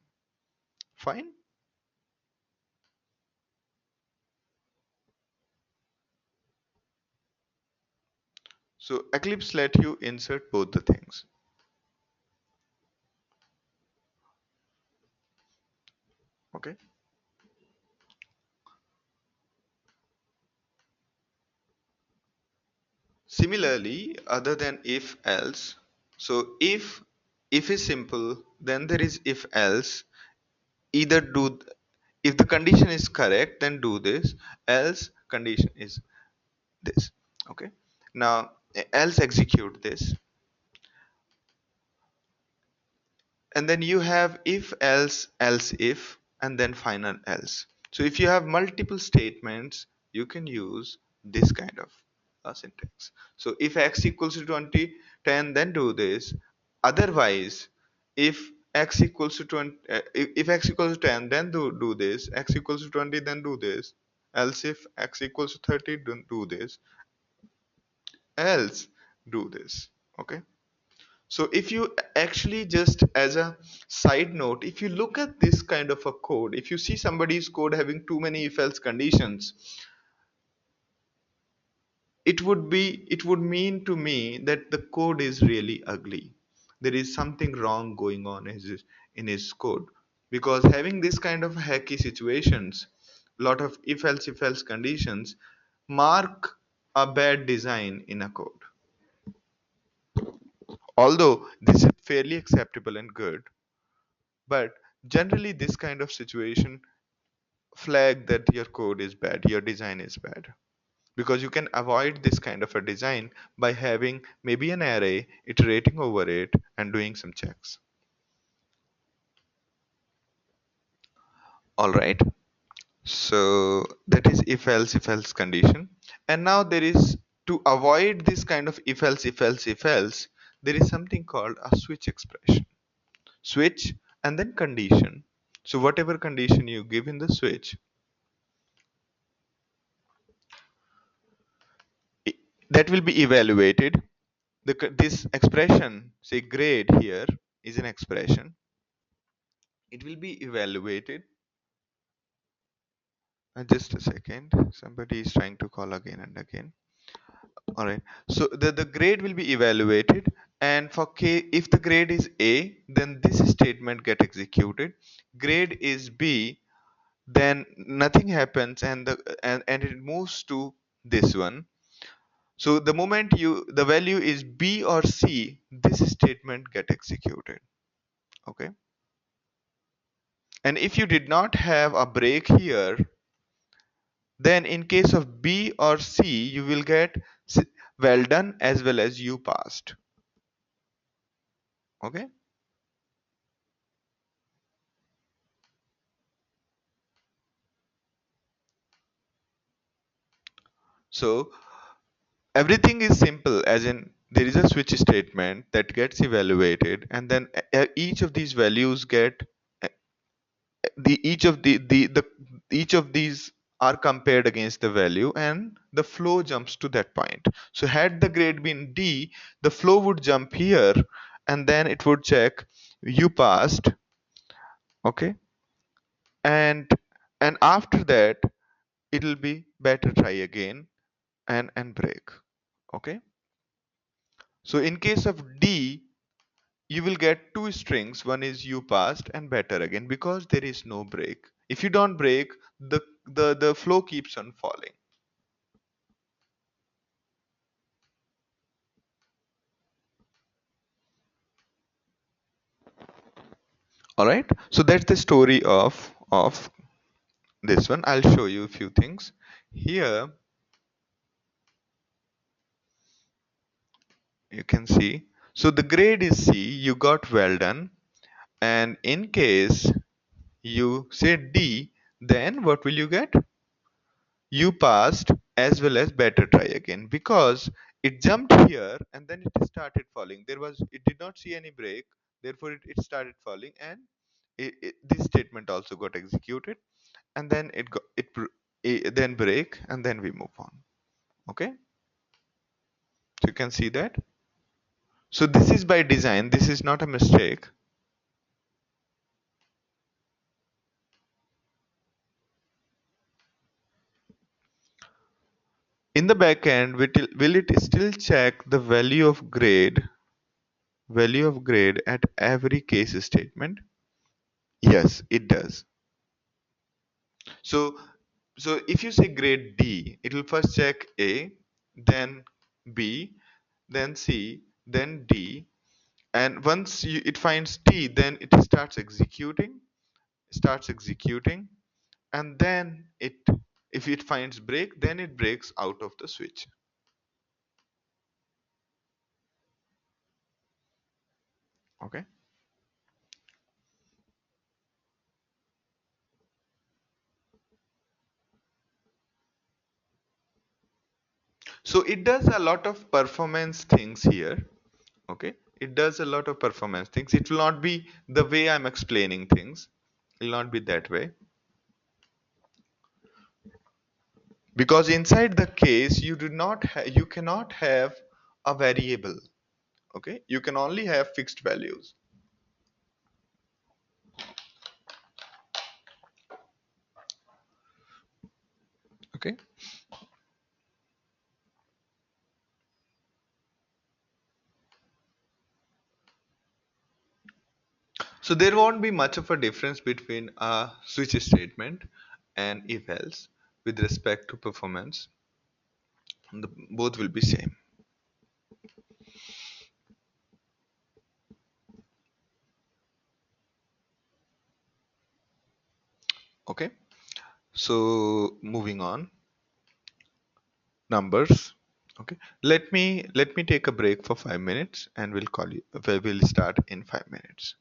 Fine. So Eclipse let you insert both the things. Okay. Similarly, other than if else, so if is simple, then there is if else. Either do, if the condition is correct, then do this, else condition is this. Okay. Now else execute this, and then you have if else else if, and then final else. So if you have multiple statements, you can use this kind of syntax. So if x equals to 20 10, then do this. Otherwise, if x equals to 20 if x equals to 10, then do this. X equals to 20, then do this. Else if x equals to 30, don't do this. Else do this. Okay. So if you actually, just as a side note, if you look at this kind of a code, if you see somebody's code having too many if else conditions, it would mean to me that the code is really ugly. There is something wrong going on in his code, because having this kind of hacky situations, lot of if else conditions mark a bad design in a code. Although this is fairly acceptable and good, but generally this kind of situation flag that your code is bad, your design is bad. because you can avoid this kind of a design by having maybe an array, iterating over it, and doing some checks. All right. So that is if else condition. And now there is, to avoid this kind of if else, there is something called a switch expression. Switch and then condition. So whatever condition you give in the switch, that will be evaluated. This expression, say grade here, is an expression. It will be evaluated. Just a second. Somebody is trying to call again and again. All right. So the grade will be evaluated, and for k, if the grade is A, then this statement get executed. Grade is B, then nothing happens, and and it moves to this one. So the moment the value is B or C, this statement get executed. Okay. And if you did not have a break here, then in case of B or C, you will get well done as well as you passed. Okay. So everything is simple, as in there is a switch statement that gets evaluated, and then each of these values get uh, the each of the each of these are compared against the value, and the flow jumps to that point. So had the grade been D, the flow would jump here, and then it would check you passed. Okay. And after that it'll be better try again, and break. Okay. So in case of D, you will get two strings. One is you passed and better again, because there is no break. If you don't break, the flow keeps on falling. All right. So that's the story of this one. I'll show you a few things here. You can see. So the grade is C. You got well done. And in case you say D, then what will you get? You passed as well as better try again, because it jumped here and then it started falling. It did not see any break, therefore it started falling, and this statement also got executed, and then then break, and then we move on. Okay. So you can see that. So this is by design, this is not a mistake. In the backend, will it still check the value of grade at every case statement? Yes, it does. So so if you say grade D, it will first check A, then B, then C, then D, and once it finds T, then it starts executing, and then if it finds break, then it breaks out of the switch. Okay. So it does a lot of performance things here. Okay. It does a lot of performance things. It will not be the way I'm explaining things. It will not be that way. Because inside the case you cannot have a variable. Okay. You can only have fixed values. Okay. So there won't be much of a difference between a switch statement and if else with respect to performance. Both will be same. Okay. So moving on. numbers. Okay, let me take a break for 5 minutes, and we'll call you. We'll start in 5 minutes.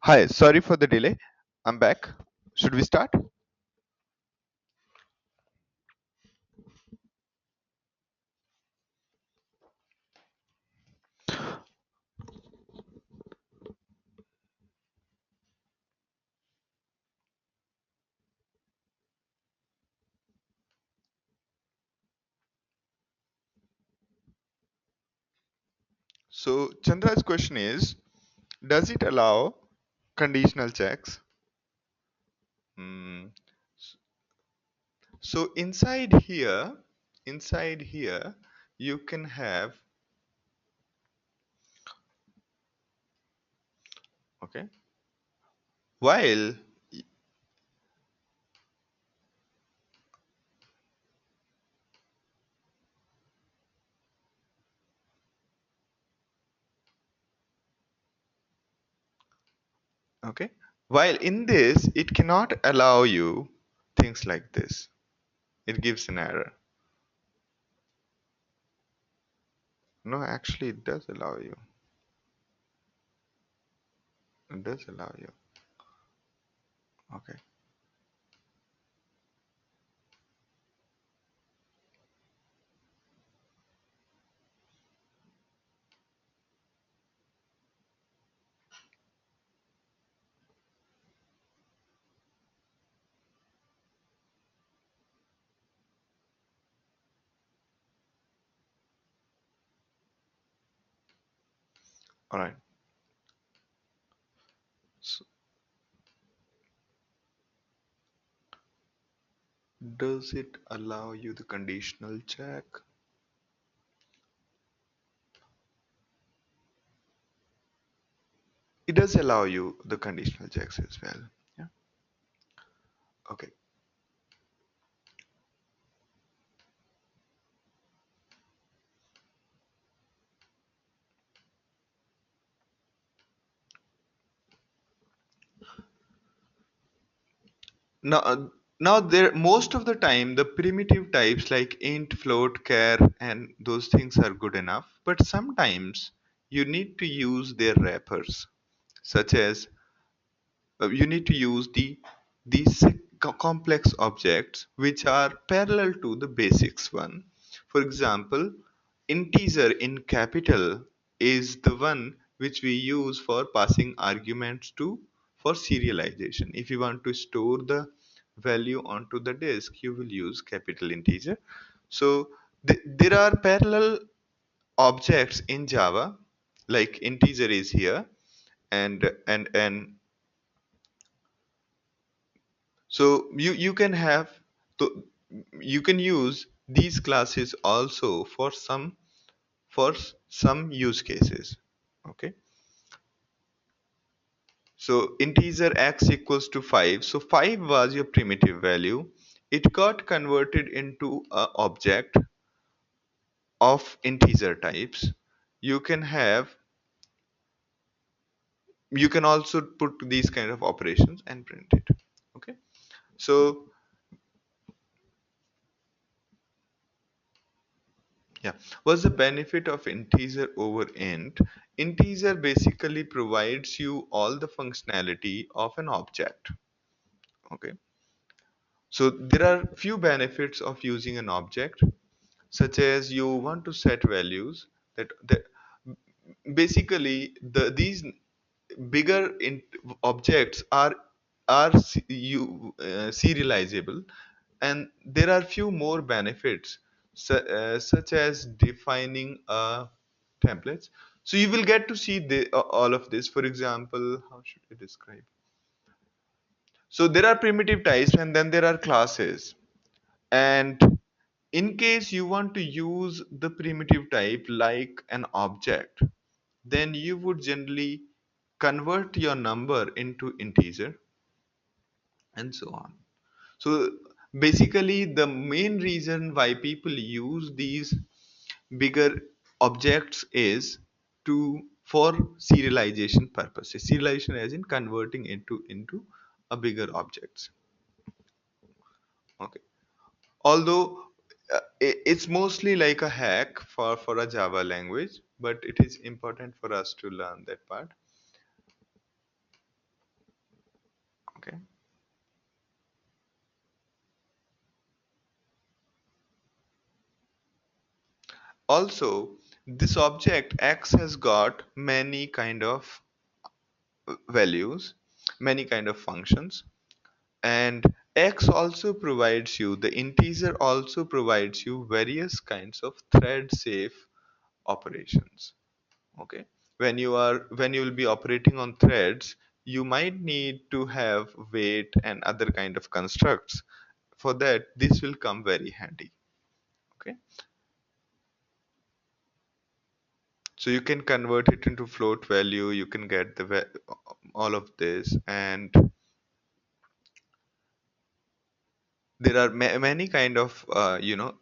Hi, sorry for the delay. I'm back. Should we start? So Chandra's question is, does it allow conditional checks? Hmm. So inside here, you can have, okay, while, okay, while in this, it cannot allow you things like this. It gives an error. No, actually, it does allow you. It does allow you. Okay. All right. So does it allow you the conditional check? It does allow you the conditional checks as well. Yeah. Okay. Now, now there most of the time the primitive types like int, float, char, and those things are good enough. But sometimes you need to use their wrappers, such as you need to use these complex objects which are parallel to the basics one. For example, integer in capital is the one which we use for passing arguments to for serialization. If you want to store the value onto the disk, you will use capital integer. So there are parallel objects in Java, like integer is here, and so you can have, so you can use these classes also for some use cases. Okay. So integer x equals to 5. So 5 was your primitive value. It got converted into a object of integer types. You can have, you can also put these kind of operations and print it. Okay. So yeah, what's the benefit of integer over int? Integer basically provides you all the functionality of an object. Okay. So there are few benefits of using an object, such as you want to set values that basically these bigger objects are serializable, and there are few more benefits such as defining templates. So you will get to see all of this. For example, how should I describe? So there are primitive types and then there are classes. And in case you want to use the primitive type like an object, then you would generally convert your number into integer and so on. So basically, the main reason why people use these bigger objects is to for serialization purposes. Serialization as in converting into a bigger objects. Okay. Although it's mostly like a hack for a Java language, but it is important for us to learn that part. Okay. Also, this object X has got many kind of values, many kind of functions, and X also provides you, the integer also provides you various kinds of thread safe operations. Okay, when you will be operating on threads, you might need to have wait and other kind of constructs. For that, this will come very handy. Okay, so you can convert it into float value, you can get all of this, and there are many kind of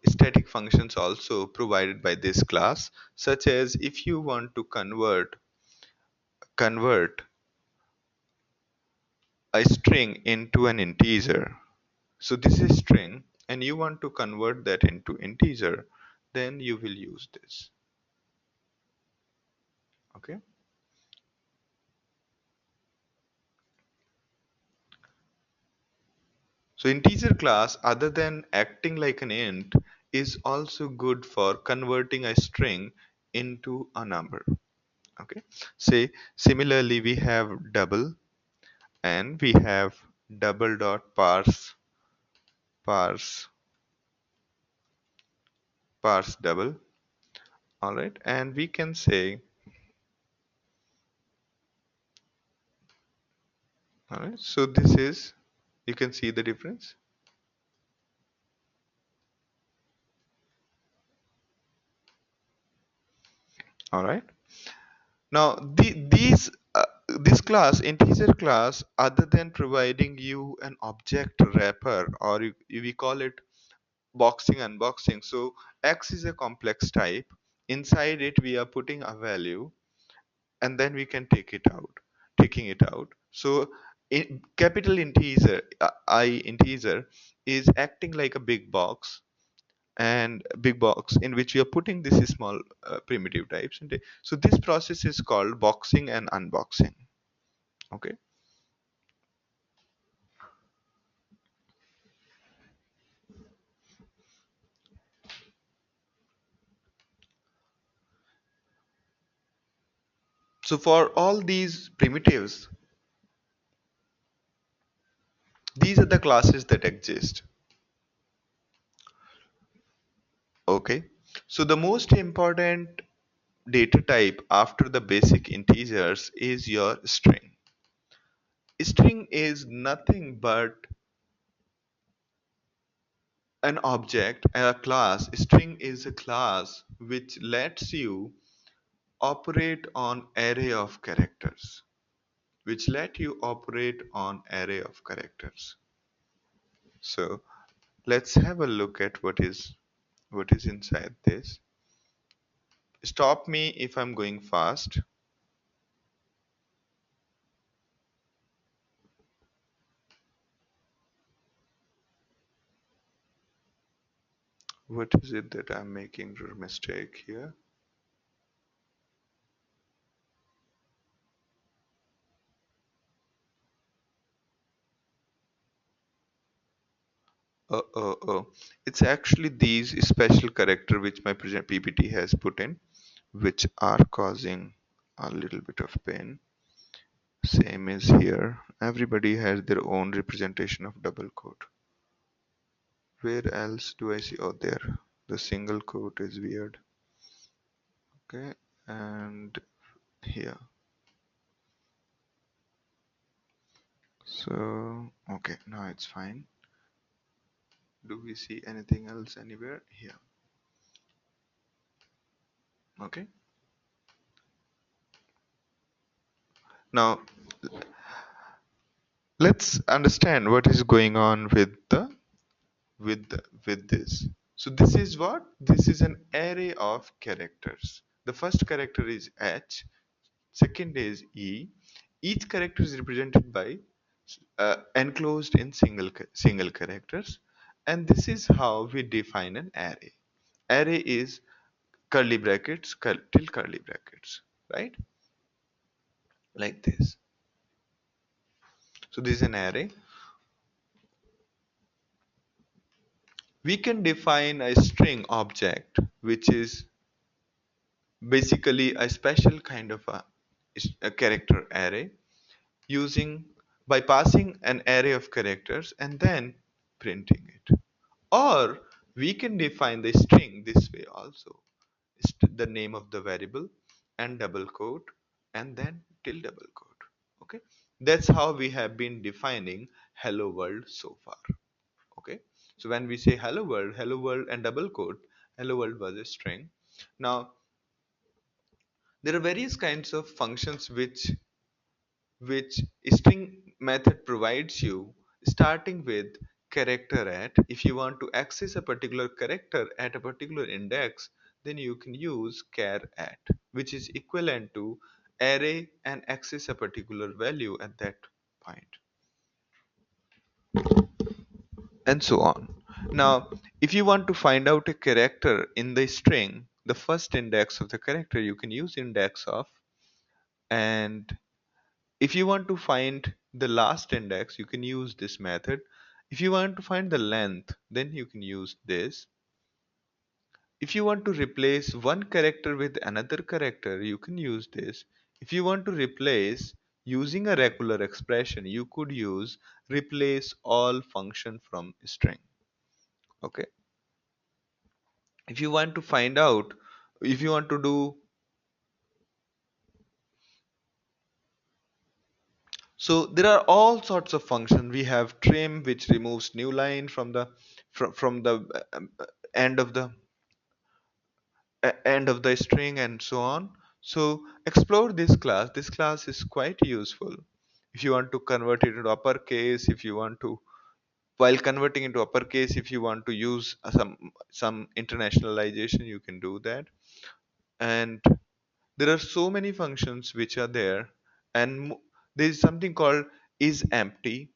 static functions also provided by this class, such as if you want to convert a string into an integer. So this is string and you want to convert that into integer, then you will use this. Okay. So integer class, other than acting like an int, is also good for converting a string into a number. Okay. Say similarly we have double and we have double dot parse parse double. All right, and we can say, all right, so this is, you can see the difference. All right, now this class, integer class, other than providing you an object wrapper, or we call it boxing unboxing. So X is a complex type, inside it we are putting a value, and then we can taking it out. So capital integer, I integer, is acting like a big box, and big box in which we are putting this small primitive types. So this process is called boxing and unboxing. Okay. So for all these primitives, these are the classes that exist. Okay. So the most important data type after the basic integers is your string. String is nothing but an object, a class. String is a class which lets you operate on array of characters, which let you operate on array of characters. So let's have a look at what is inside this. Stop me if I'm going fast. What is it that I'm making a mistake here? Oh. It's actually these special character which my present PPT has put in, which are causing a little bit of pain. Same is here. Everybody has their own representation of double quote. Where else do I see? Oh, there. The single quote is weird. Okay, and here. So, okay, now it's fine. Do we see anything else anywhere? Here. Okay. Now, let's understand what is going on with this. So this is what? This is an array of characters. The first character is H, second is E. Each character is represented by enclosed in single characters, and this is how we define an array. Array is curly brackets till curly brackets, right? Like this. So this is an array. We can define a string object, which is basically a special kind of a character array, using by passing an array of characters and then printing it. Or we can define the string this way also. The name of the variable and double quote and then till double quote. Okay, that's how we have been defining hello world so far. Okay, so when we say hello world and double quote, hello world was a string. Now there are various kinds of functions which string method provides you, starting with character at. If you want to access a particular character at a particular index, then you can use char at, which is equivalent to array and access a particular value at that point, and so on. Now if you want to find out a character in the string, the first index of the character, you can use index of. And if you want to find the last index, you can use this method. If you want to find the length, then you can use this. If you want to replace one character with another character, you can use this. If you want to replace using a regular expression, you could use replace all function from string. Okay. If you want to find out, if you want to do, so there are all sorts of functions. We have trim, which removes new line from the from the end of the end of the string, and so on. So explore this class. This class is quite useful if you want to convert it into uppercase. If you want to, while converting into uppercase, if you want to use some internationalization, you can do that. And there are so many functions which are there. And there is something called is empty,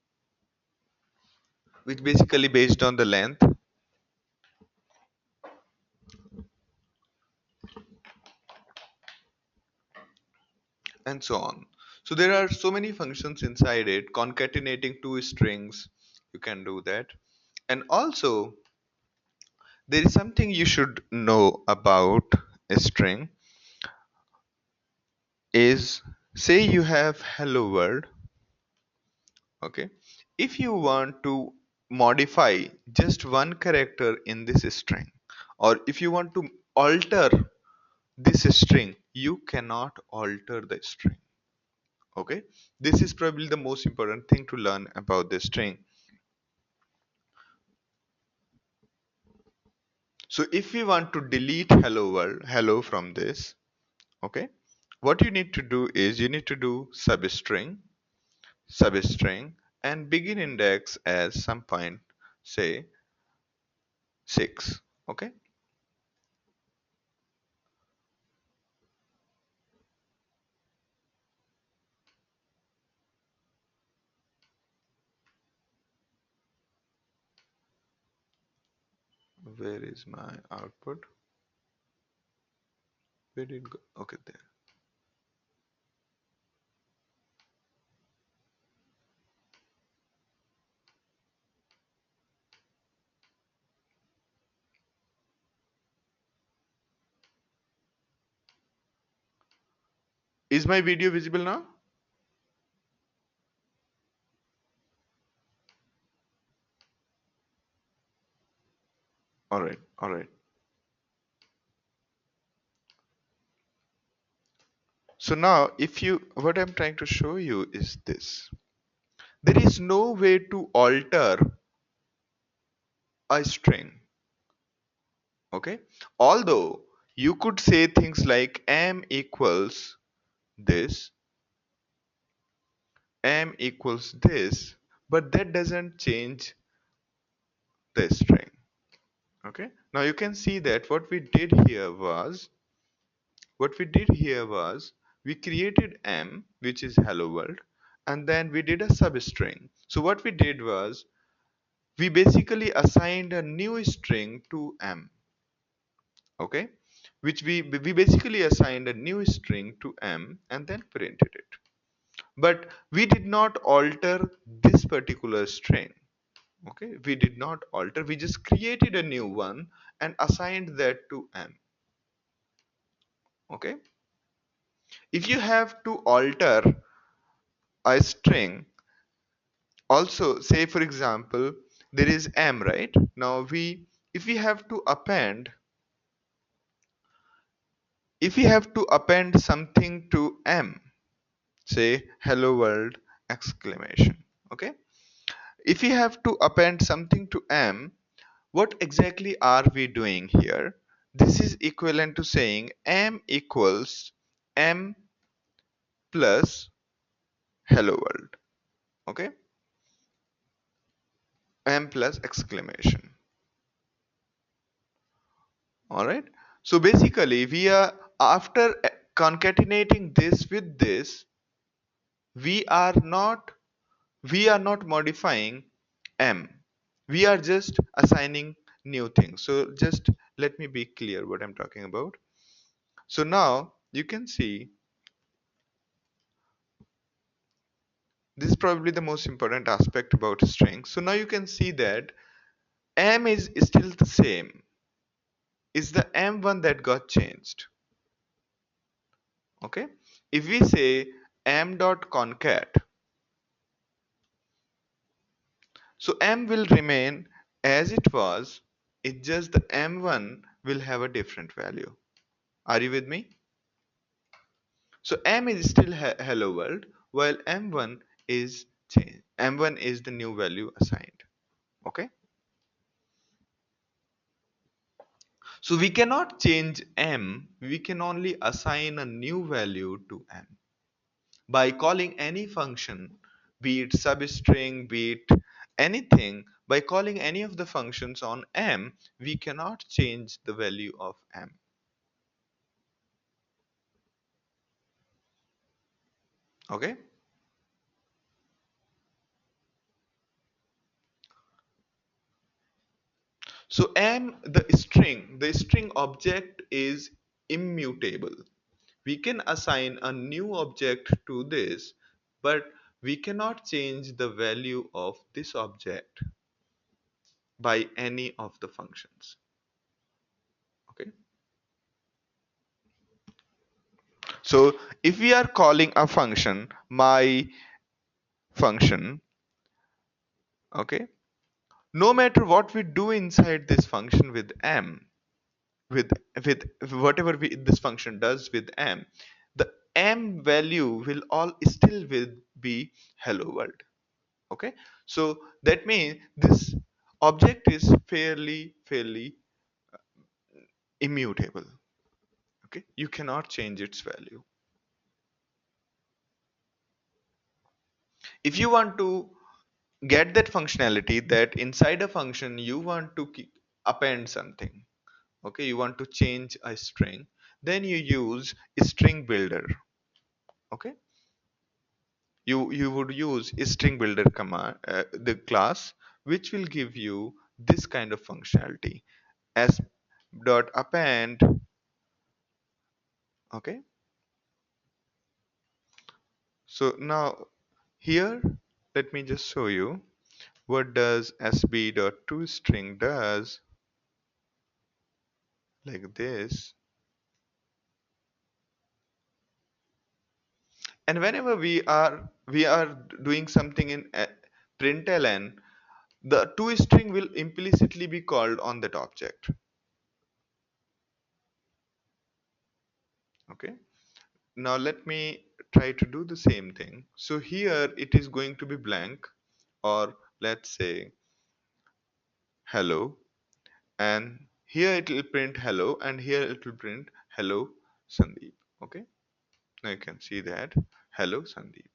which basically based on the length, and so on. So there are so many functions inside it. Concatenating two strings, you can do that. And also there is something you should know about a string is, say you have hello world. Okay, if you want to modify just one character in this string, or if you want to alter this string, you cannot alter the string. Okay, this is probably the most important thing to learn about the string. So if we want to delete hello world, hello from this, okay, what you need to do is you need to do substring, and begin index as some point, say 6. Okay, where is my output? Where did it go? Okay, there. Is my video visible now? All right, all right. So now if you, what I'm trying to show you is this. There is no way to alter a string. Okay, although you could say things like m equals this, m equals this, but that doesn't change the string. Okay, now you can see that what we did here was we created m, which is hello world, and then we did a substring. So what we did was we basically assigned a new string to m. Okay, which we basically assigned a new string to m and then printed it. but we did not alter this particular string. Okay, we did not alter, we just created a new one and assigned that to m. Okay, if you have to alter a string, also say for example there is m, right? Now we, if we have to append, if we have to append something to m, say hello world exclamation. Okay, if we have to append something to m, what exactly are we doing here? This is equivalent to saying m equals m plus hello world. Okay, m plus exclamation. All right, so basically we are, after concatenating this with this, we are not, we are not modifying m, we are just assigning new things. So just let me be clear what I'm talking about. So now you can see this is probably the most important aspect about strings. So now you can see that m is still the same, is the m one that got changed. Okay, if we say m dot concat, so m will remain as it was, it's just the m1 will have a different value. Are you with me? So m is still hello world, while m1 is changed, m1 is the new value assigned. Okay, so we cannot change m, we can only assign a new value to m by calling any function, be it substring, be it anything. By calling any of the functions on m, we cannot change the value of m. Okay, so m, the string object is immutable. We can assign a new object to this, but we cannot change the value of this object by any of the functions. Okay, so if we are calling a function my function, okay, no matter what we do inside this function with m, with with whatever this function does with m, the m value will all still will be hello world. Okay, so that means this object is fairly immutable. Okay, you cannot change its value. If you want to get that functionality that inside a function you want to append something, okay, you want to change a string, then you use string builder. Okay, you would use string builder command, the class, which will give you this kind of functionality as dot append. Okay, so now here let me just show you what does sb.toString does, like this. And whenever we are doing something in println, the toString will implicitly be called on that object. Okay, now let me try to do the same thing. So here it is going to be blank, or let's say hello, and here it will print hello, and here it will print hello Sandeep. Okay, now you can see that hello Sandeep.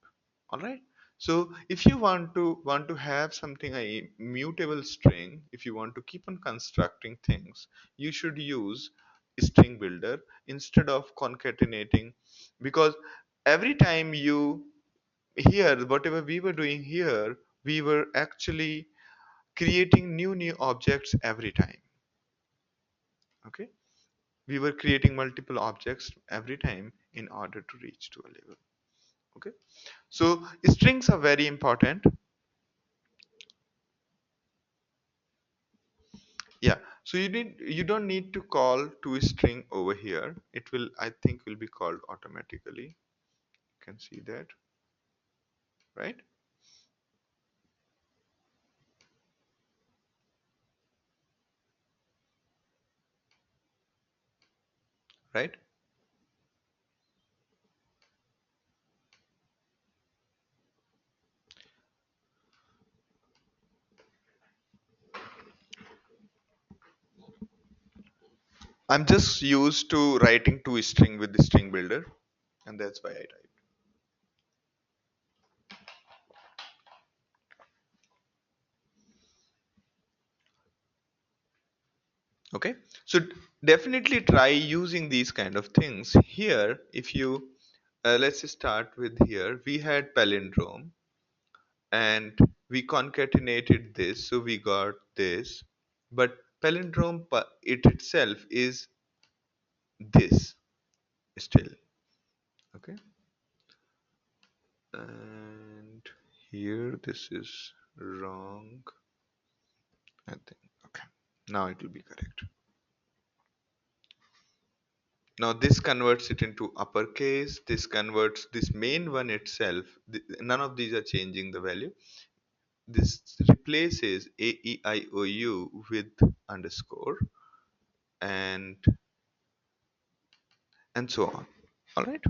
All right, so if you want to have something, a mutable string, if you want to keep on constructing things, you should use string builder instead of concatenating, because every time you, here whatever we were doing here, we were actually creating new objects every time. Okay, we were creating multiple objects every time in order to reach to a level. Okay, so strings are very important. Yeah, so you don't need to call to string over here. It will, I think, will be called automatically. You can see that, right? Right? I'm just used to writing to string with the string builder, and that's why I type. Okay, so definitely try using these kind of things. Here, if you let's start with here. We had palindrome, and we concatenated this, so we got this. But palindrome it itself is this still. Okay, and here this is wrong, I think. Okay, now it will be correct. Now this converts it into uppercase. This converts this main one itself. None of these are changing the value. This replaces a e i o u with underscore, and so on. All right.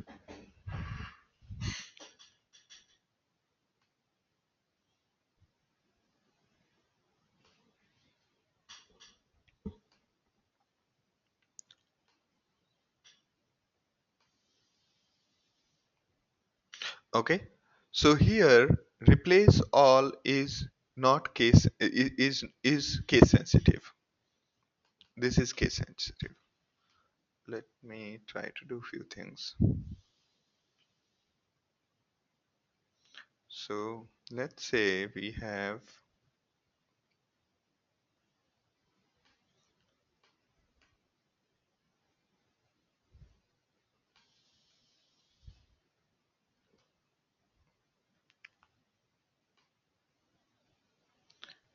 Okay. So here replace all is not case is case sensitive. This is case sensitive. Let me try to do few things. So let's say we have,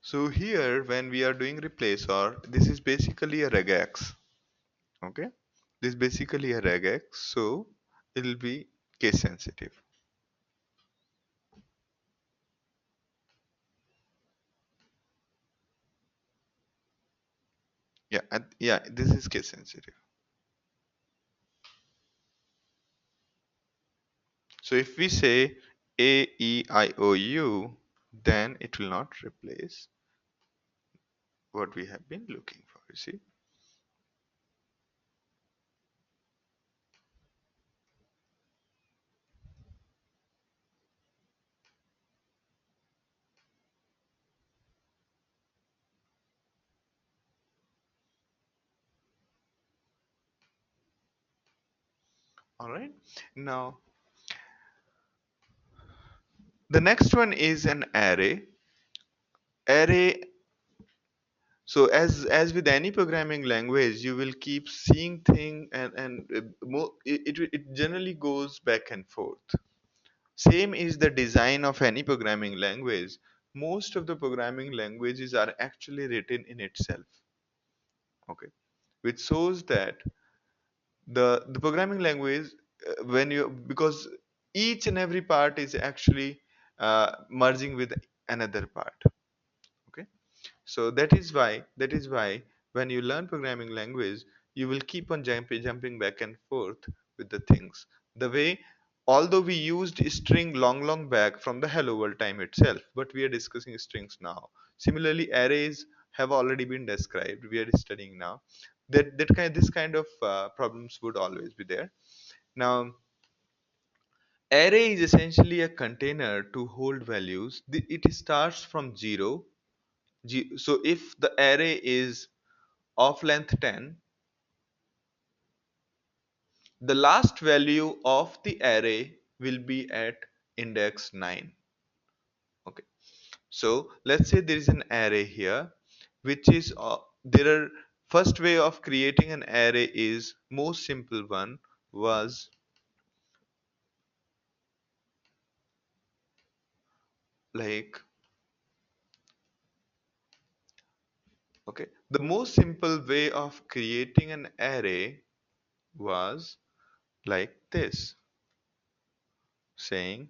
so here when we are doing replace or this is basically a regex. Okay, this is basically a regex, so it'll be case sensitive. Yeah, yeah, this is case sensitive. So if we say a e i o u, then it will not replace what we have been looking for. You see. All right. Now the next one is an array. Array. So as with any programming language, you will keep seeing thing, it generally goes back and forth. Same is the design of any programming language. Most of the programming languages are actually written in itself. Okay, which shows that the programming language, when you, because each and every part is actually merging with another part. Okay, so that is why when you learn programming language, you will keep on jumping back and forth with the things. The way, although we used string long back from the hello world time itself, but we are discussing strings now. Similarly, arrays have already been described. We are studying now. This kind of problems would always be there. Now, array is essentially a container to hold values. It starts from zero. So if the array is of length 10, the last value of the array will be at index 9. Okay, so let's say there is an array here, which is there are, first way of creating an array is most simple one was like, okay, the most simple way of creating an array was like this, saying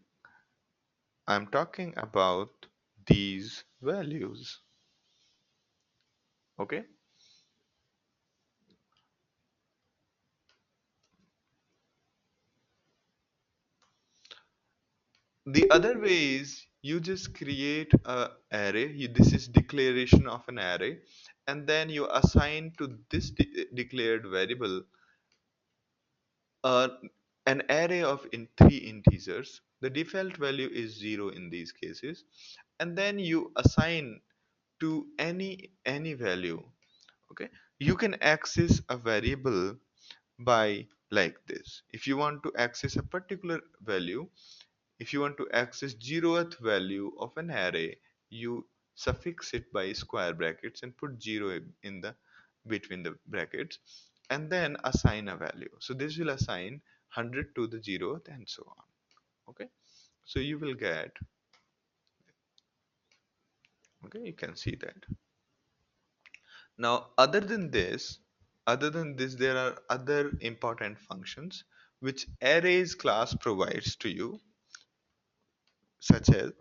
I'm talking about these values. Okay, the other way is you just create a array. This is declaration of an array, and then you assign to this declared variable uh, an array of three integers. The default value is 0 in these cases, and then you assign to any value. Okay, you can access a variable by like this. If you want to access a particular value, if you want to access 0th value of an array, you suffix it by square brackets and put 0 in the between the brackets, and then assign a value. So this will assign 100 to the 0th and so on. Okay, so you will get, okay, you can see that. Now, other than this, there are other important functions which arrays class provides to you, such as,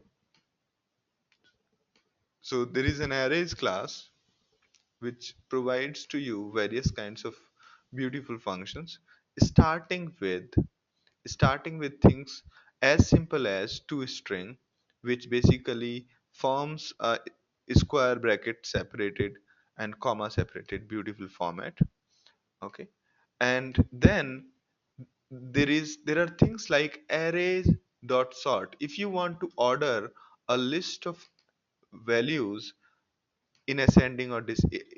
so there is an arrays class which provides to you various kinds of beautiful functions, starting with starting with things as simple as toString, which basically forms a square bracket separated and comma separated beautiful format. Okay, and then there are things like arrays dot sort. If you want to order a list of values in ascending or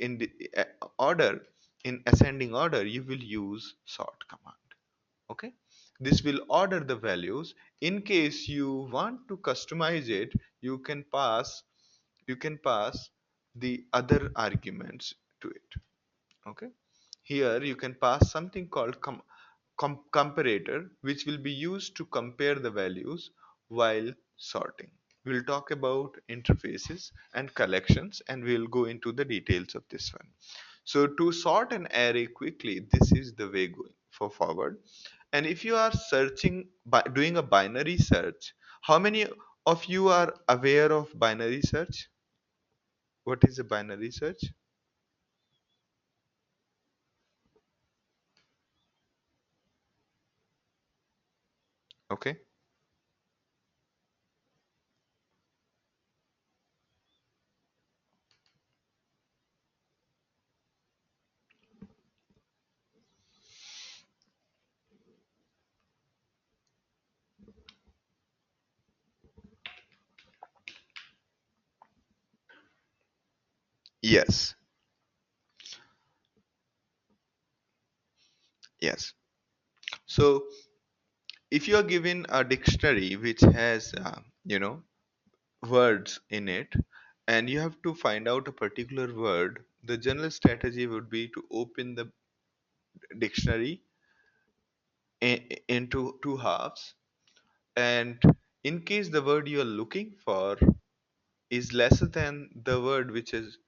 in order, in ascending order, you will use sort command. Okay, this will order the values. In case you want to customize it, you can pass the other arguments to it. Okay, here you can pass something called comparator, which will be used to compare the values while sorting. We'll talk about interfaces and collections, and we'll go into the details of this one. So to sort an array quickly, this is the way going for forward. And if you are searching by doing a binary search, how many of you are aware of binary search? What is a binary search? Okay. Yes. Yes. So if you are given a dictionary which has words in it, and you have to find out a particular word, the general strategy would be to open the dictionary into two halves, and in case the word you are looking for is lesser than the word which is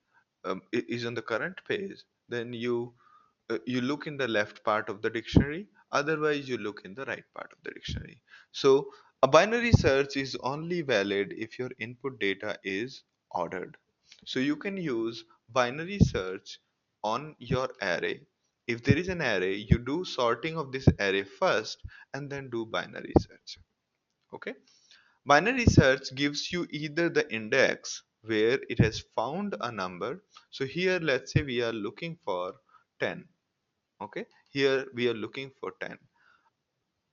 on the current page, then you look in the left part of the dictionary, otherwise you look in the right part of the dictionary. So a binary search is only valid if your input data is ordered. So you can use binary search on your array. If there is an array, you do sorting of this array first and then do binary search. Okay, binary search gives you either the index where it has found a number. So here let's say we are looking for 10. Okay, here we are looking for 10.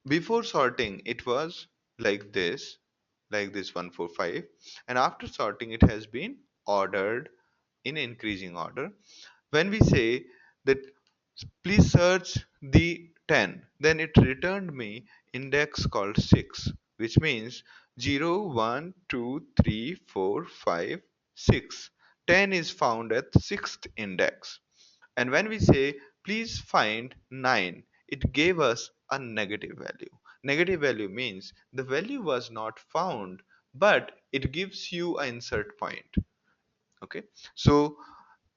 Before sorting it was like this, 145, and after sorting it has been ordered in increasing order. When we say that please search the 10, then it returned me index called 6, which means 0, 1, 2, 3, 4, 5, 6. 10 is found at 6th index. And when we say please find 9, it gave us a negative value. Negative value means the value was not found, but it gives you an insert point. Okay, so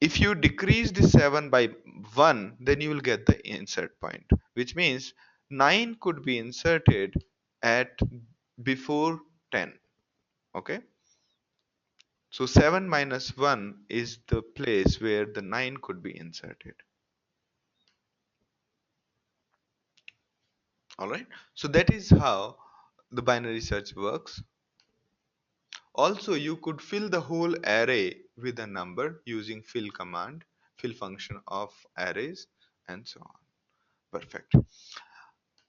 if you decrease the 7 by 1, then you will get the insert point, which means 9 could be inserted at before 10. Okay, so 7 minus 1 is the place where the 9 could be inserted. All right, so that is how the binary search works. Also, you could fill the whole array with a number using fill command, fill function of arrays, and so on. Perfect.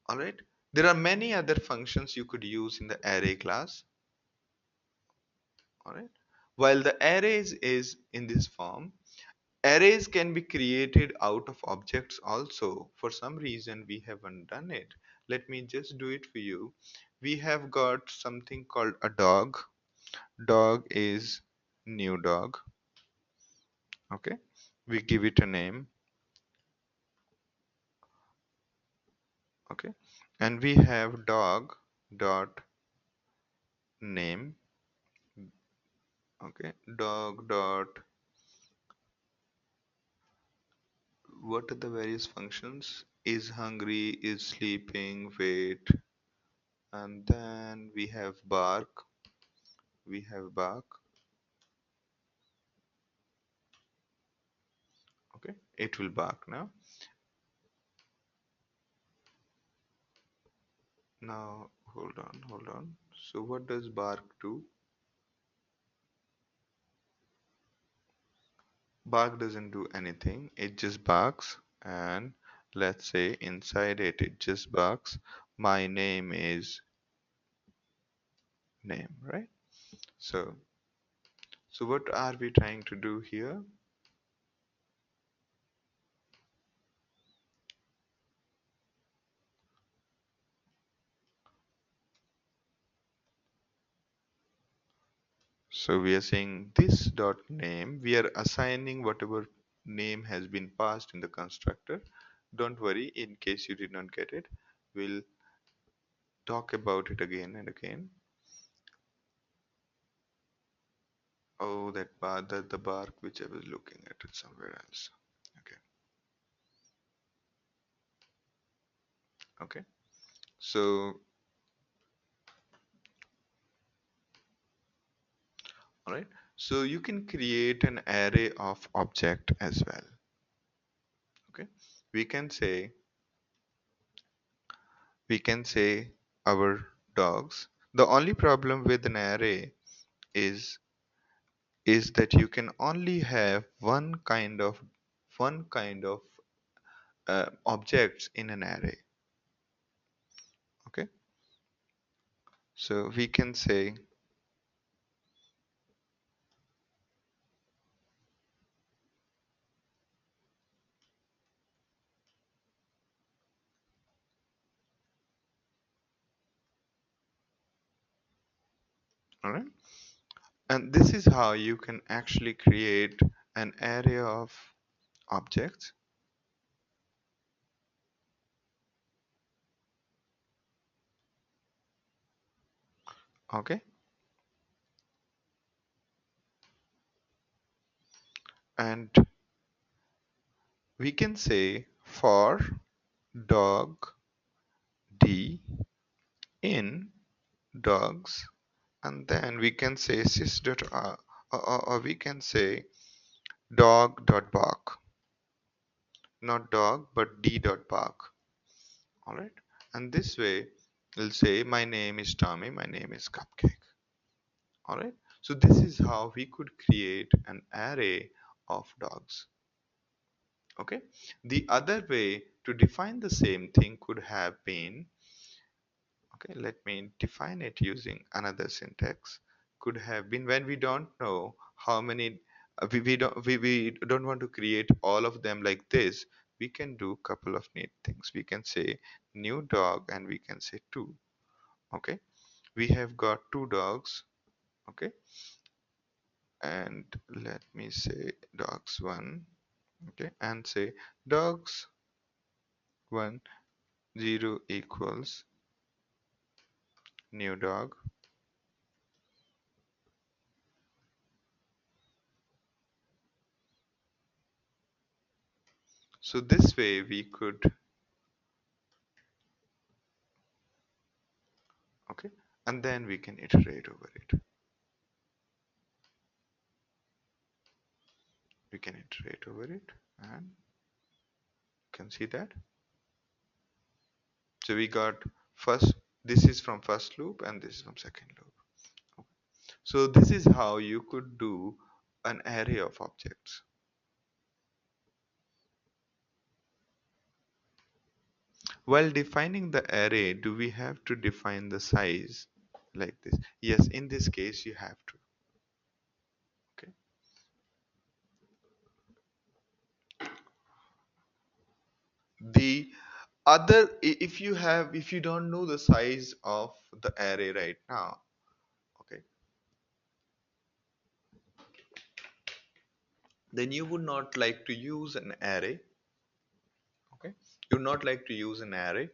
All right, there are many other functions you could use in the array class. All right, while the arrays is in this form, arrays can be created out of objects also. For some reason we haven't done it. Let me just do it for you. We have got something called a dog. Dog is new dog. Okay, we give it a name. Okay, and we have dog dot name. Okay, dog dot, what are the various functions? Is hungry, is sleeping, wait, and then we have bark. We have bark. Okay, it will bark now. Now hold on. So what does bark do? Bark doesn't do anything. It just barks, and let's say inside it, it just barks. My name is name, right? So, so what are we trying to do here? So we are saying this dot name. We are assigning whatever name has been passed in the constructor. Don't worry, in case you did not get it, we'll talk about it again and again. Oh, that bar, the bark which I was looking at it somewhere else. Okay, okay. So, all right. So you can create an array of object as well. Okay, we can say our dogs. The only problem with an array is that you can only have one kind of objects in an array. Okay, so we can say, all right, and this is how you can actually create an array of objects. Okay, and we can say for dog d in dogs, and then we can say sys dot or we can say dog dot bark, not dog but d dot bark. All right, and this way we'll say my name is Tommy, my name is Cupcake. All right, so this is how we could create an array of dogs. Okay, the other way to define the same thing could have been, okay, let me define it using another syntax, could have been when we don't know how many we don't want to create all of them like this, we can do couple of neat things. We can say new dog and we can say 2. Okay, we have got 2 dogs. Okay, and let me say dogs 1. Okay, and say dogs 1 0 equals new dog. So this way we could, okay, and then we can iterate over it. We can iterate over it, and you can see that. So we got first, this is from first loop and this is from second loop. So this is how you could do an array of objects. While defining the array, do we have to define the size like this? Yes, in this case you have to. Okay. The other, if you don't know the size of the array right now, okay, then you would not like to use an array. Okay, you would not like to use an array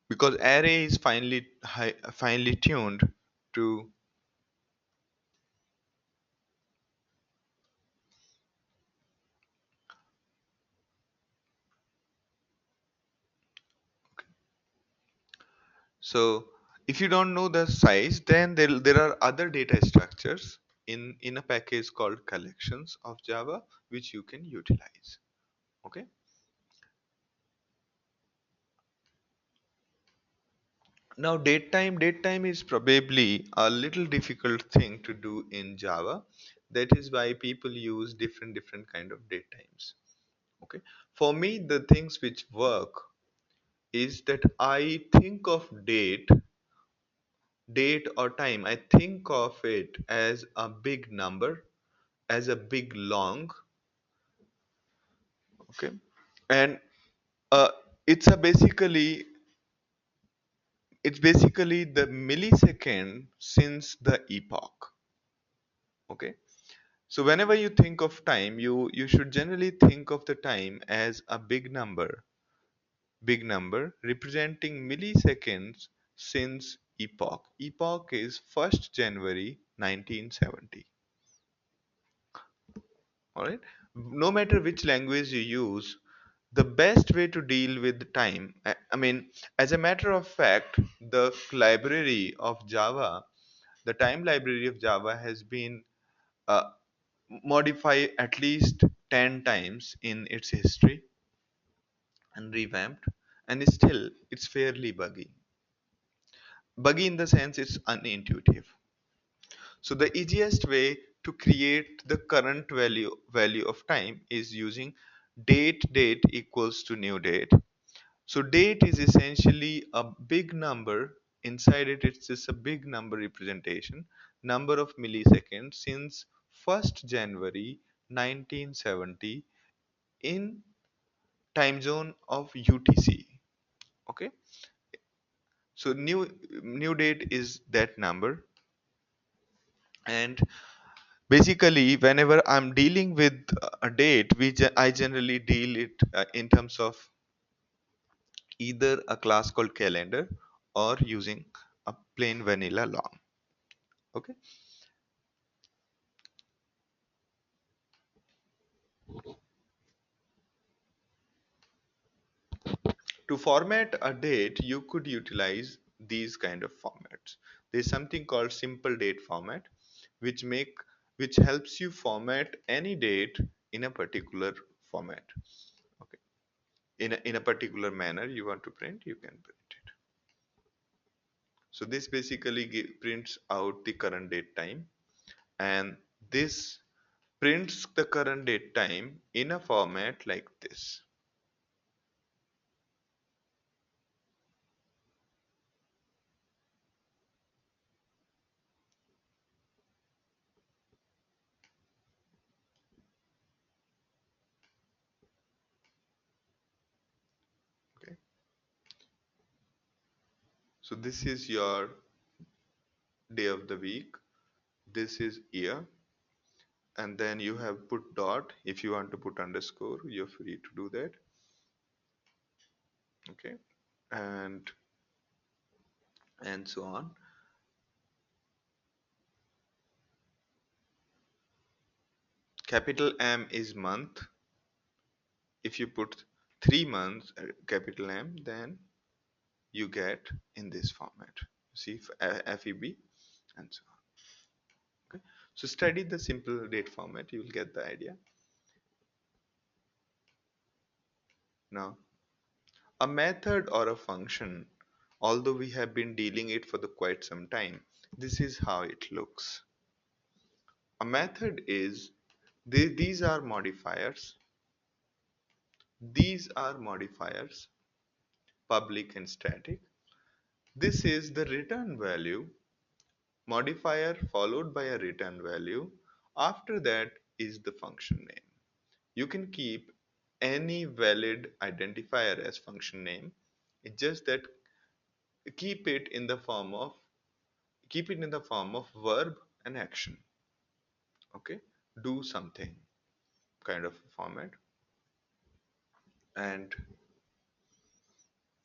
because array is finely tuned to, so if you don't know the size, then there are other data structures in a package called collections of Java which you can utilize. Okay, now date time is probably a little difficult thing to do in Java. That is why people use different kind of date times. Okay, for me the things which work is that I think of date or time, I think of it as a big number, as a big long, okay, and uh, it's a basically it's basically the millisecond since the epoch. Okay, so whenever you think of time, you should generally think of the time as a big number representing milliseconds since epoch. Epoch is 1st January 1970. All right, no matter which language you use, the best way to deal with time, I mean, as a matter of fact, the library of Java, the time library of Java has been uh, modified at least 10 times in its history and revamped, and still it's fairly buggy in the sense it's unintuitive. So the easiest way to create the current value of time is using date equals to new date. So date is essentially a big number. Inside it, it's just a big number representation, number of milliseconds since 1st January 1970 in time zone of UTC. Okay, so new date is that number, and basically whenever I'm dealing with a date, I generally deal it in terms of either a class called calendar or using a plain vanilla long. Okay, to format a date you could utilize these kind of formats. There's something called simple date format which helps you format any date in a particular format. Okay, in a particular manner you want to print, you can print it. So this basically prints out the current date time, and this prints the current date time in a format like this. Okay, so this is your day of the week, this is year, and then you have put dot. If you want to put underscore, you're free to do that. Okay, and so on. Capital M is month. If you put 3 months, capital M, then you get in this format. See FEB and so on. Okay. So study the simple date format, you will get the idea. Now, a method or a function, although we have been dealing it for the quite some time, this is how it looks. A method is, these are modifiers. These are modifiers, public and static. This is the return value, modifier followed by a return value. After that is the function name. You can keep any valid identifier as function name. It's just that keep it in the form of verb and action. Okay, do something kind of format. And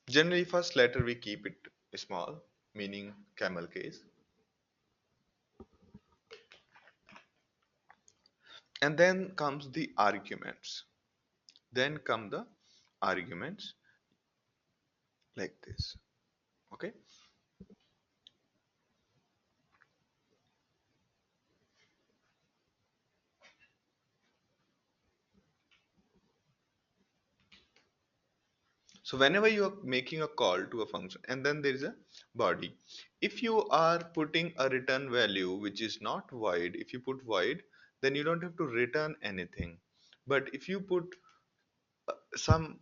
generally first letter we keep it small, meaning camel case. And then comes the arguments. Then come the arguments like this. Okay. So whenever you are making a call to a function and then there is a body, if you are putting a return value which is not void, if you put void, then you don't have to return anything. But if you put some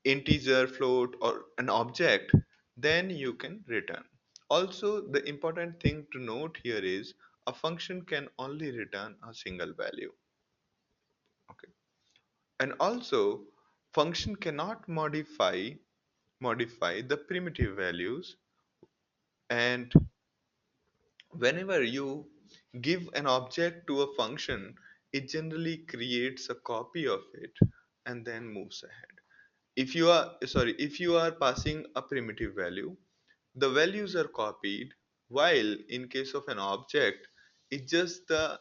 integer, float, or an object, then you can return. Also, the important thing to note here is a function can only return a single value. Okay. And also, function cannot modify the primitive values, and whenever you give an object to a function, it generally creates a copy of it and then moves ahead. If you are passing a primitive value, the values are copied, while in case of an object, it just the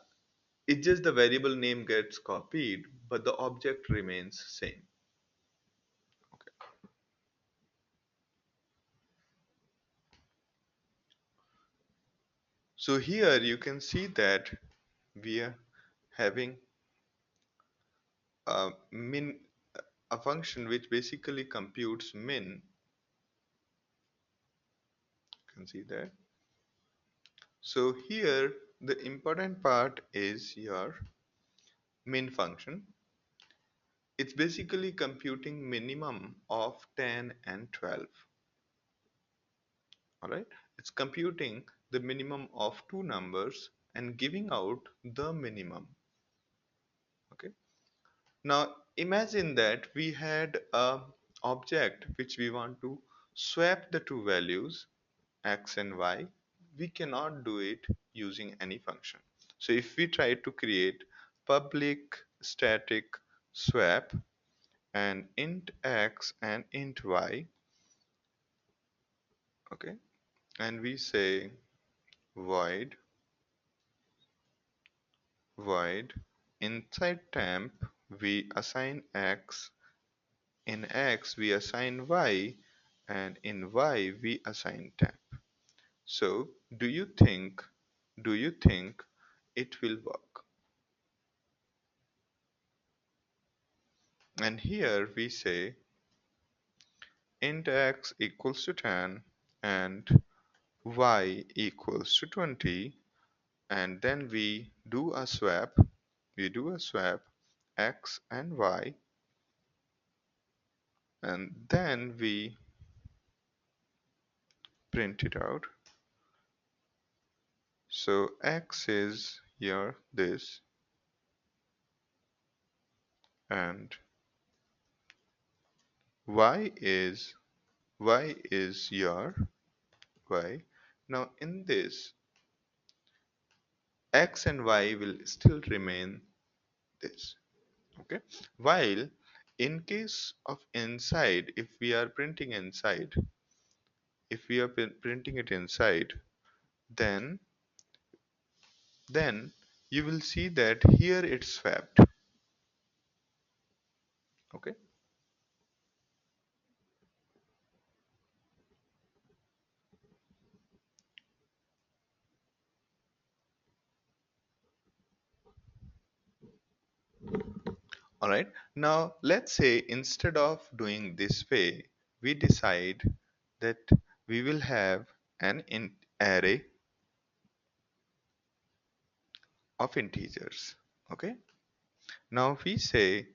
variable name gets copied but the object remains same. Okay. So here you can see that we are having a min, a function which basically computes min. You can see that. So here the important part is your min function. It's basically computing minimum of 10 and 12. Alright, it's computing the minimum of two numbers and giving out the minimum. Okay. Now imagine that we had a object which we want to swap the two values x and y. We cannot do it using any function. So if we try to create public static swap and int x and int y, okay, and we say void void inside temp we assign x, in x we assign y, and in y we assign temp. So do you think it will work? And here we say int x equals to 10 and y equals to 20, and then we do a swap x and y, and then we print it out. So x is here this, and y is your y. Now in this, x and y will still remain this. Okay. While in case of inside, if we are printing inside, if we are printing it inside, then you will see that here it's swapped. Okay. All right. Now let's say instead of doing this way, we decide that we will have an array of integers. Okay. Now if we say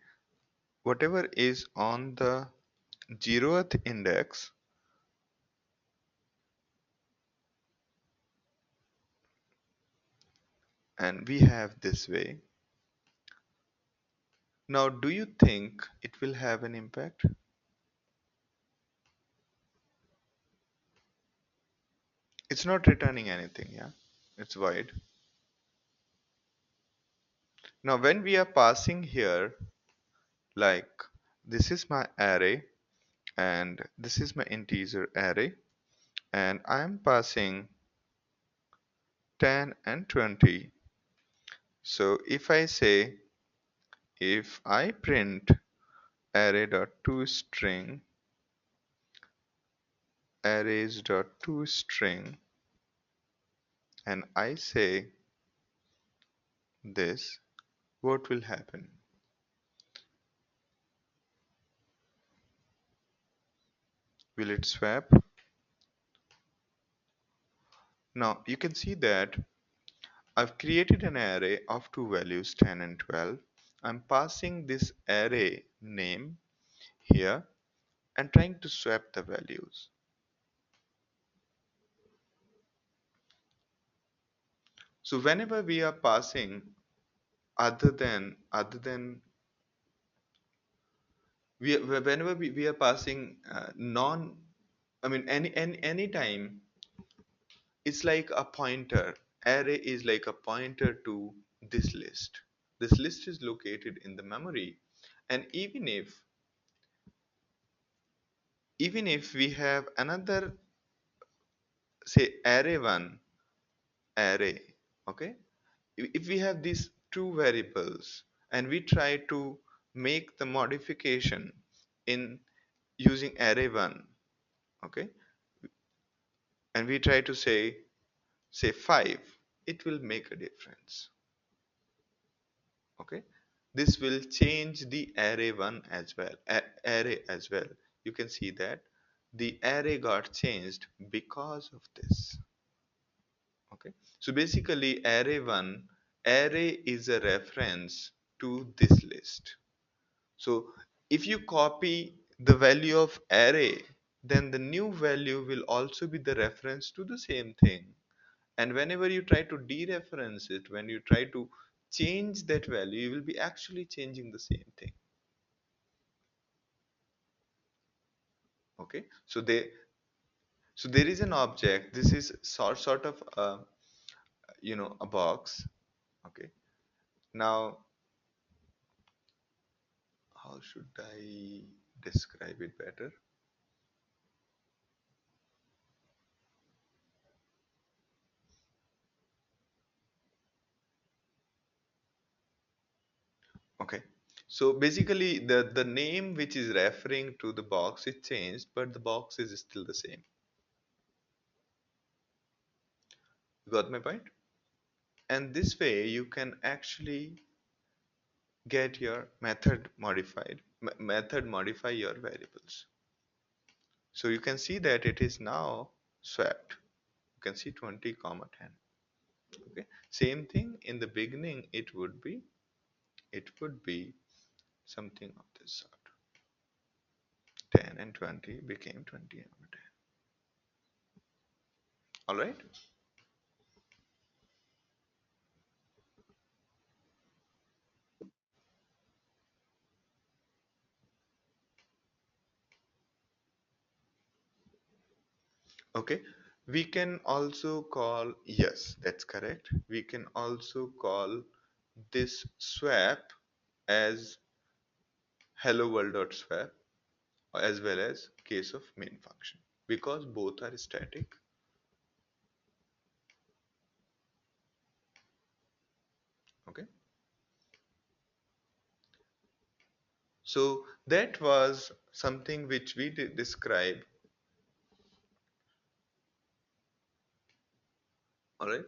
whatever is on the 0th index, and we have this way. Now do you think it will have an impact? It's not returning anything, yeah? It's void. Now when we are passing here, like this is my array and this is my integer array, and I am passing 10 and 20. So if I say, if I print array.toString, arrays.toString, and I say this, what will happen? Will it swap? Now you can see that I've created an array of two values 10 and 12. I'm passing this array name here and trying to swap the values. So whenever we are passing other than whenever we are passing non, I mean any time, it's like a pointer. Array is like a pointer to this list. This list is located in the memory, and even if we have another, say array1 array, okay, if we have these two variables and we try to make the modification in using array1, okay, and we try to say 5, it will make a difference. Okay, this will change the array1 as well, array as well. You can see that the array got changed because of this. Okay, so basically array1, array is a reference to this list. So if you copy the value of array, then the new value will also be the reference to the same thing. And whenever you try to dereference it, when you try to change that value, you will be actually changing the same thing. Okay, so there is an object. This is sort of a box. Okay, now how should I describe it better? Okay, so basically the name which is referring to the box is changed, but the box is still the same. You got my point? And this way you can actually get your method modify your variables. So you can see that it is now swapped. You can see 20 comma 10. Okay, same thing in the beginning, it would be something of this sort. 10 and 20 became 20 and 10. All right. Okay, we can also call, yes, that's correct. We can also call this swap as hello world.swap, as well as case of main function, because both are static. Okay, so that was something which we did describe. All right.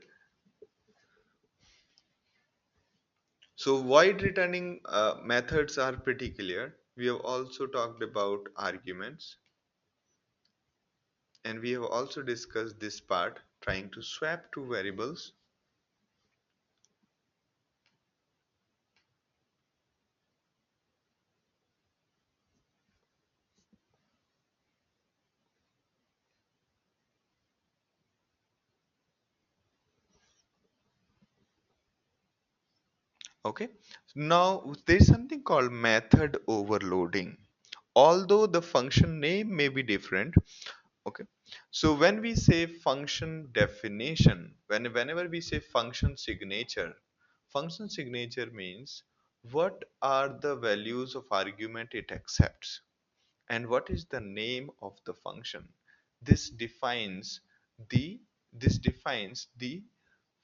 So void returning methods are pretty clear. We have also talked about arguments, and we have also discussed this part, trying to swap two variables. Okay, now there's something called method overloading. Although the function name may be different, okay. So when we say function definition, whenever we say function signature means what are the values of argument it accepts and what is the name of the function. This defines the this defines the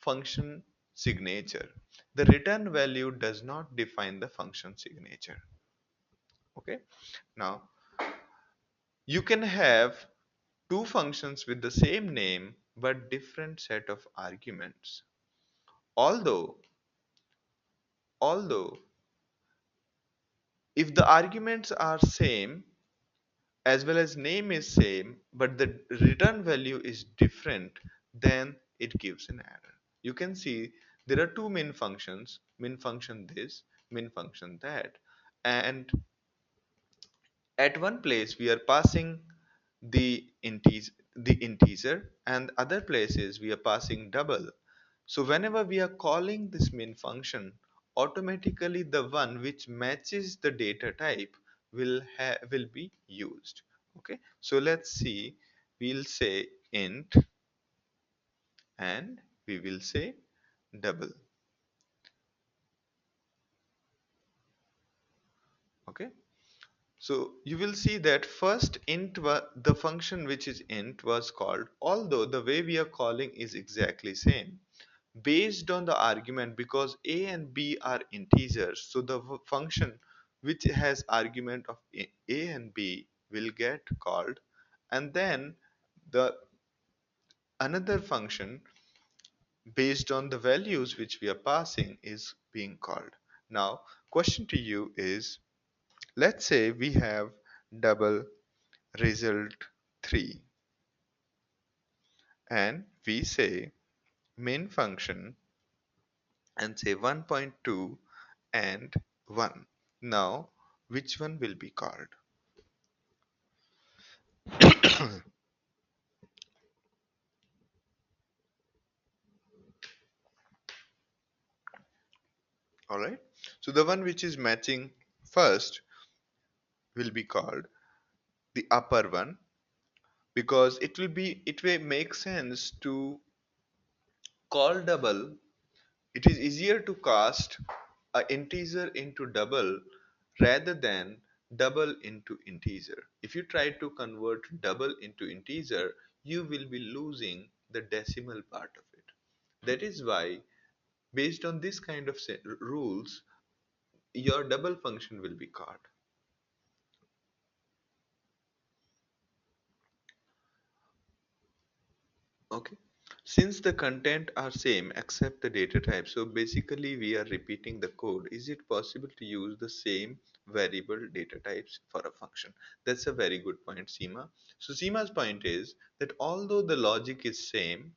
function signature. The return value does not define the function signature. Okay. Now you can have two functions with the same name but different set of arguments. Although although if the arguments are same as well as name is same but the return value is different, then it gives an error. You can see there are two main functions, min function this, min function that, and at one place we are passing the integer and other places we are passing double. So whenever we are calling this main function, automatically the one which matches the data type will be used. Okay, so let's see. We'll say int and we will say double. Okay, so you will see that first the function which is int was called, although the way we are calling is exactly same based on the argument, because a and b are integers. So the function which has argument of a and b will get called, and then the another function based on the values which we are passing is being called. Now question to you is, let's say we have double result 3 and we say main function and say 1.2 and 1. Now which one will be called? Alright, so the one which is matching first will be called the upper one, because it will make sense to call double. It is easier to cast a integer into double rather than double into integer. If you try to convert double into integer, you will be losing the decimal part of it. That is why, based on this kind of rules, your double function will be called. Okay. Since the content are same except the data type, so basically we are repeating the code. Is it possible to use the same variable data types for a function? That's a very good point, Seema. So Seema's point is that although the logic is same,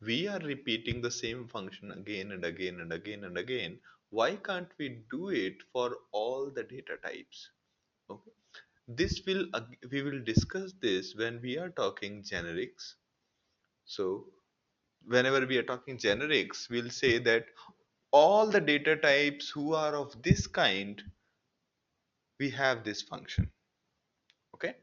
we are repeating the same function again and again and again and again. Why can't we do it for all the data types? Okay. This will we will discuss this when we are talking generics. So whenever we are talking generics, we'll say that all the data types who are of this kind, we have this function. Okay.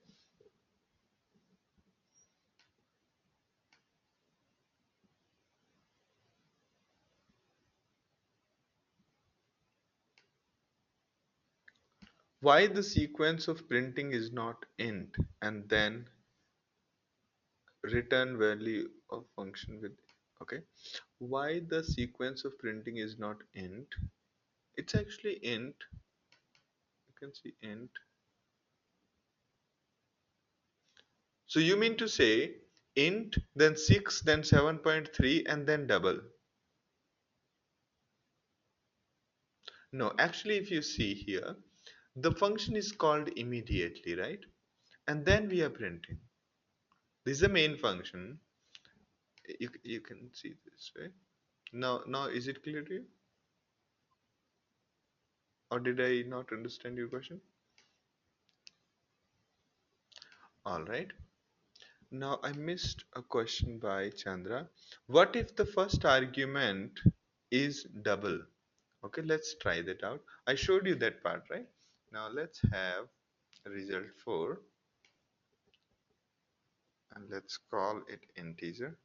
Why the sequence of printing is not int and then return value of function with, okay, why the sequence of printing is not int? It's actually int. You can see int. So you mean to say int, then 6, then 7.3, and then double? No, actually, if you see here, the function is called immediately, right? And then we are printing. This is the main function. You can see this way. Now is it clear to you? Or did I not understand your question? All right. Now I missed a question by Chandra. What if the first argument is double? Okay, let's try that out. I showed you that part, right? Now let's have result 4 and let's call it integer.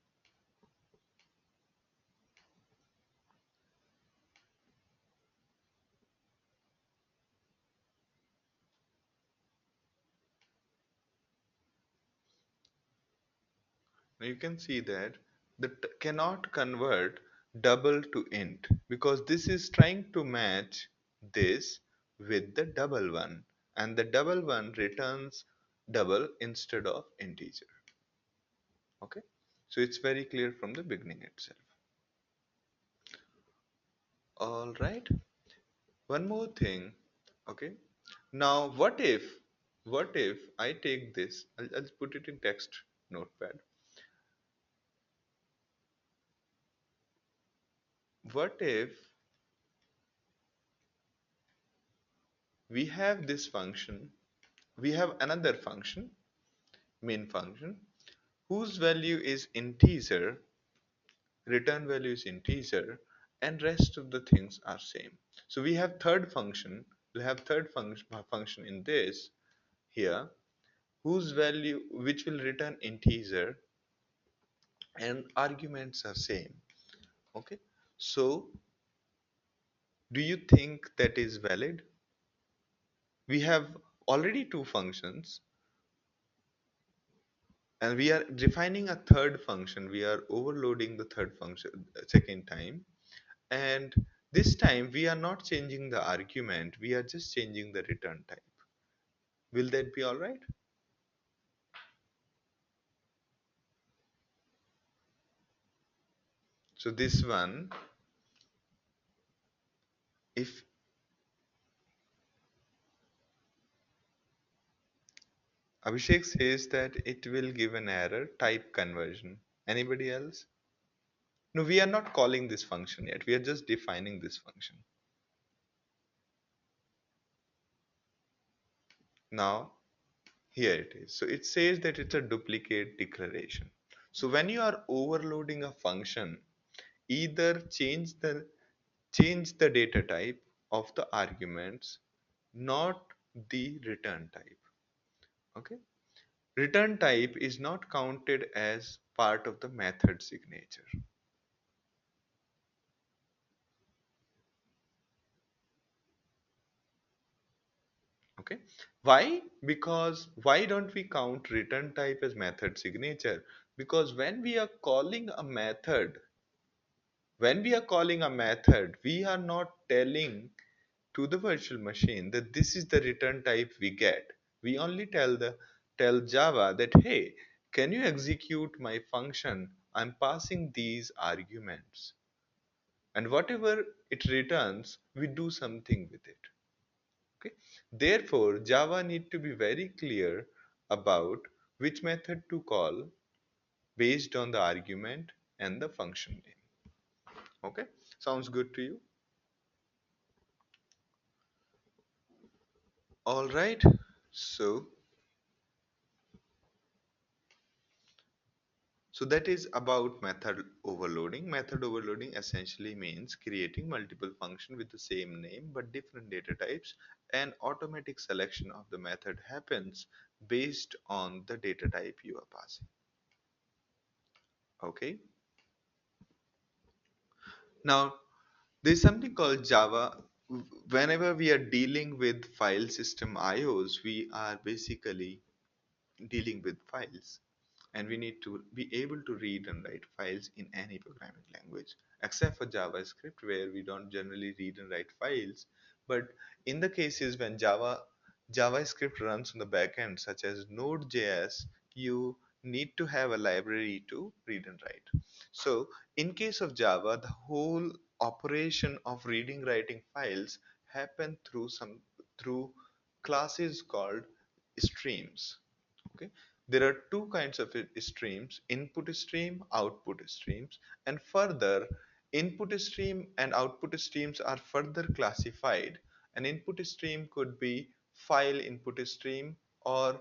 Now you can see that that cannot convert double to int because this is trying to match this with the double one, and the double one returns double instead of integer. Okay, so it's very clear from the beginning itself. All right, one more thing. Okay, now what if I take this, I'll put it in text notepad. What if we have this function, we have another function, main function, whose value is integer, return value is integer, and rest of the things are same. So we have third function, we have function in this here, whose value, which will return integer, and arguments are same. Okay, so do you think that is valid? We have already two functions and we are defining a third function. We are overloading the third function second time, and this time we are not changing the argument, we are just changing the return type. Will that be all right? So this one, if Abhishek says that it will give an error type conversion. Anybody else? No, we are not calling this function yet, we are just defining this function. Now here it is. So it says that it's a duplicate declaration. So when you are overloading a function, either change the data type of the arguments, not the return type. Okay, return type is not counted as part of the method signature. Okay, why? Because why don't we count return type as method signature? Because when we are calling a method, we are not telling to the virtual machine that this is the return type we get. We only tell Java that, hey, can you execute my function? I'm passing these arguments, and whatever it returns, we do something with it. Okay. Therefore, Java need to be very clear about which method to call based on the argument and the function name. Okay, sounds good to you? All right. So So that is about method overloading. Method overloading essentially means creating multiple functions with the same name but different data types, and automatic selection of the method happens based on the data type you are passing. Okay. Now there's something called Java. Whenever we are dealing with file system IOs, we are basically dealing with files. and we need to be able to read and write files in any programming language except for JavaScript, where we don't generally read and write files. But in the cases when JavaScript runs on the backend, such as Node.js, you need to have a library to read and write. So in case of Java, the whole operation of reading writing files happen through classes called streams. Okay, there are two kinds of streams: input stream, output streams. And further, input stream and output streams are further classified. An input stream could be file input stream, or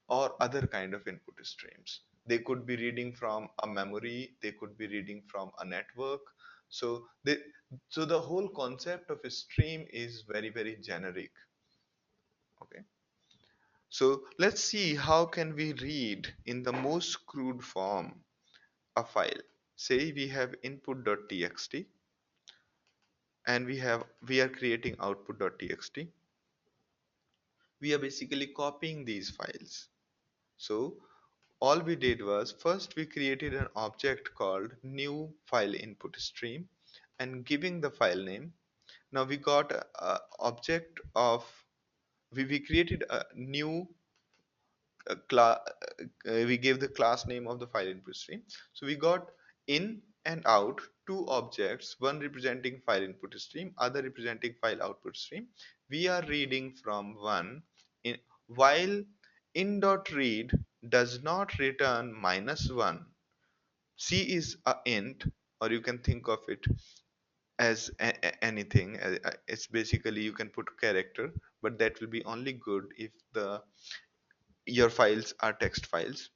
other kind of input streams. They could be reading from a memory, they could be reading from a network. So the whole concept of a stream is very, very generic. Okay, so let's see how can we read in the most crude form a file. Say we have input.txt and we are creating output.txt. We are basically copying these files. So all we did was, first we created an object called new file input stream and giving the file name. Now we got a object of, we created a new class. We gave the class name of the file input stream. So we got in and out, two objects, one representing file input stream, other representing file output stream. We are reading from one in, while in dot read does not return -1. C is a int, or you can think of it as anything. It's basically, you can put character, but that will be only good if the your files are text files.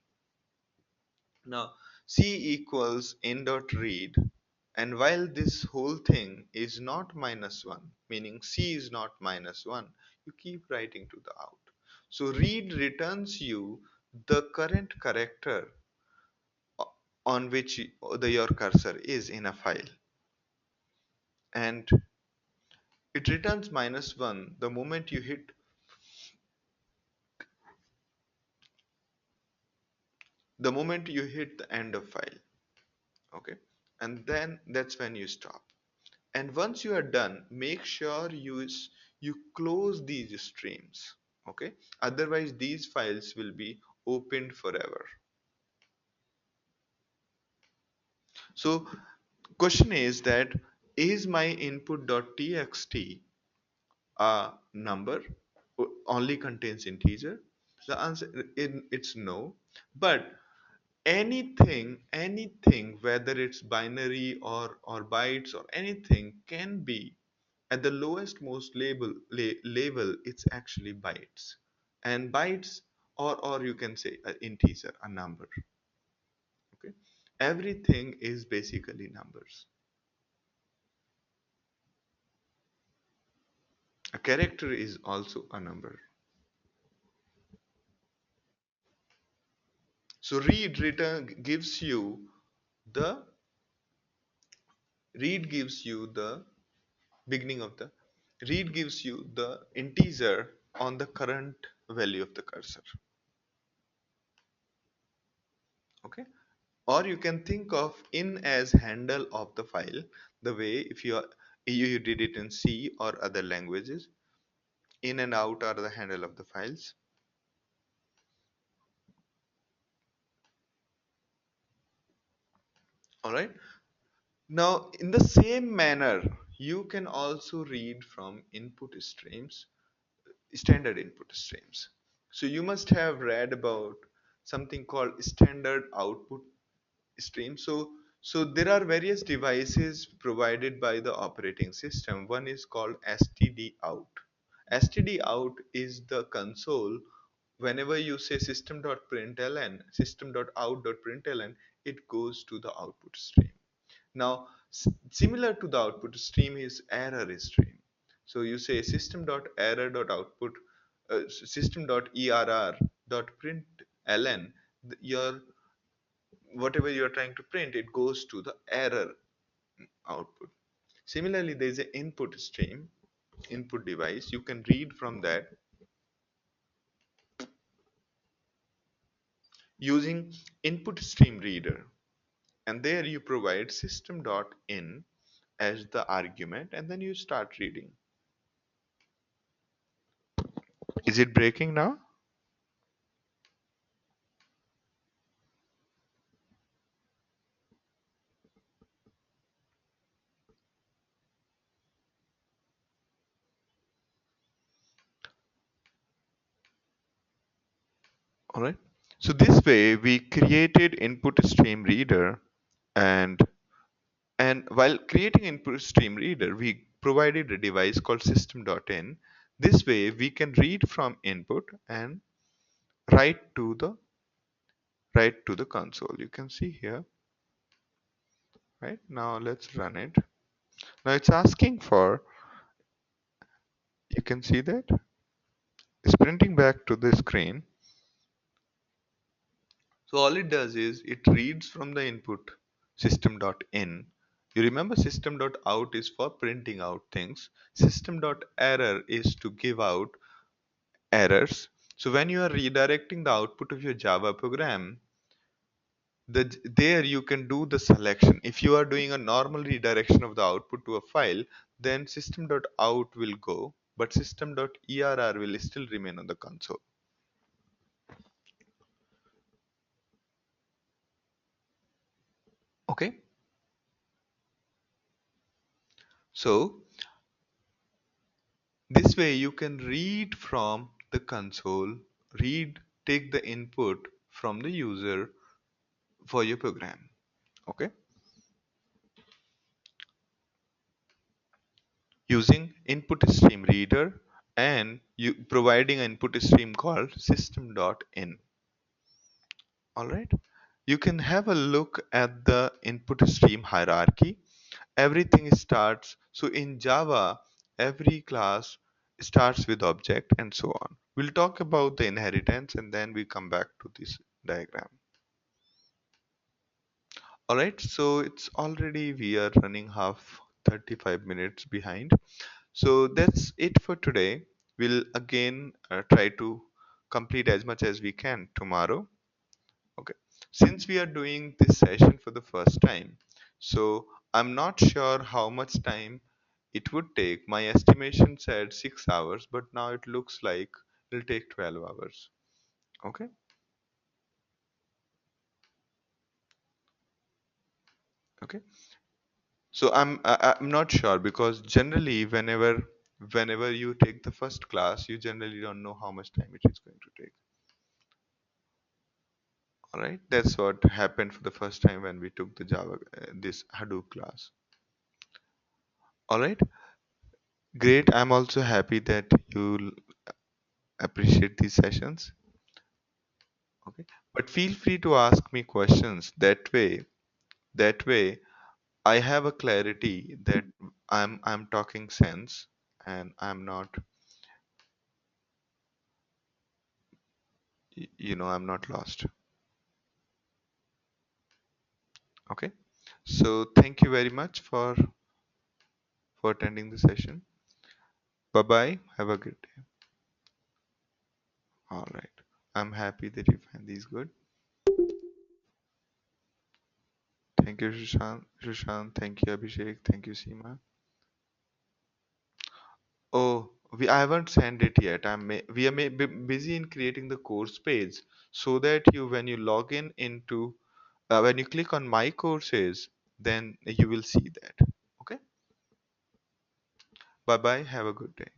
Now C equals in dot read, and while this whole thing is not -1, meaning C is not -1, you keep writing to the out. So read returns you the current character on which your cursor is in a file, and it returns -1 the moment you hit the end of file. Okay, and then that's when you stop. And once you are done, make sure you close these streams. Okay, otherwise these files will be opened forever. So question is that, is my input.txt a number, only contains integer? The answer it's no. But anything, whether it's binary or bytes or anything, can be at the lowest most level. It's actually bytes, and bytes, or you can say an integer, a number. Okay, everything is basically numbers. A character is also a number. So the read gives you the beginning of the read gives you the integer on the current value of the cursor. Okay, or you can think of in as handle of the file, the way if you did it in C or other languages. In and out are the handle of the files. All right, now in the same manner, you can also read from input streams, standard input streams. So you must have read about something called standard output stream. So there are various devices provided by the operating system. One is called std out. Std out is the console. Whenever you say system.println, system.out.println, it goes to the output stream. Now similar to the output stream is error stream. So you say system.error.output, system.err.println, your whatever you are trying to print, it goes to the error output. Similarly, there is an input stream, input device. You can read from that. using input stream reader, and there you provide system.in as the argument, and then you start reading. Is it breaking now? All right. So this way we created input stream reader, and while creating input stream reader, we provided a device called system.in. This way we can read from input and write to the console. You can see here, right? Now let's run it. Now it's asking for, you can see that it's printing back to the screen. So all it does is it reads from the input system.in. You remember system.out is for printing out things. System.error is to give out errors. So when you are redirecting the output of your Java program, there you can do the selection. If you are doing a normal redirection of the output to a file, then system.out will go, but system.err will still remain on the console. Okay. So this way you can read from the console, take the input from the user for your program. Okay. Using input stream reader and you providing an input stream called system.in. All right. You can have a look at the input stream hierarchy. Everything starts, so in Java, every class starts with object and so on. We'll talk about the inheritance and then we come back to this diagram. All right, so it's already, we are running half 35 minutes behind. So that's it for today. We'll again try to complete as much as we can tomorrow. Okay. Since we are doing this session for the first time, so I'm not sure how much time it would take. My estimation said 6 hours, but now it looks like it'll take 12 hours. Okay. Okay. So I'm not sure because generally whenever you take the first class, you generally don't know how much time it is going to take. All right. That's what happened for the first time when we took the Java this Hadoop class. All right. Great. I'm also happy that you appreciate these sessions. Okay. But feel free to ask me questions. That way I have a clarity that I'm talking sense and I'm not I'm not lost. Okay. So thank you very much for attending the session. Bye bye. Have a good day. All right. I'm happy that you find these good. Thank you, Shushan. Shushan. Thank you, Abhishek. Thank you, Seema. Oh, I haven't sent it yet. We are busy in creating the course page so that when you log in into when you click on my courses, then you will see that. Okay. Bye bye. Have a good day.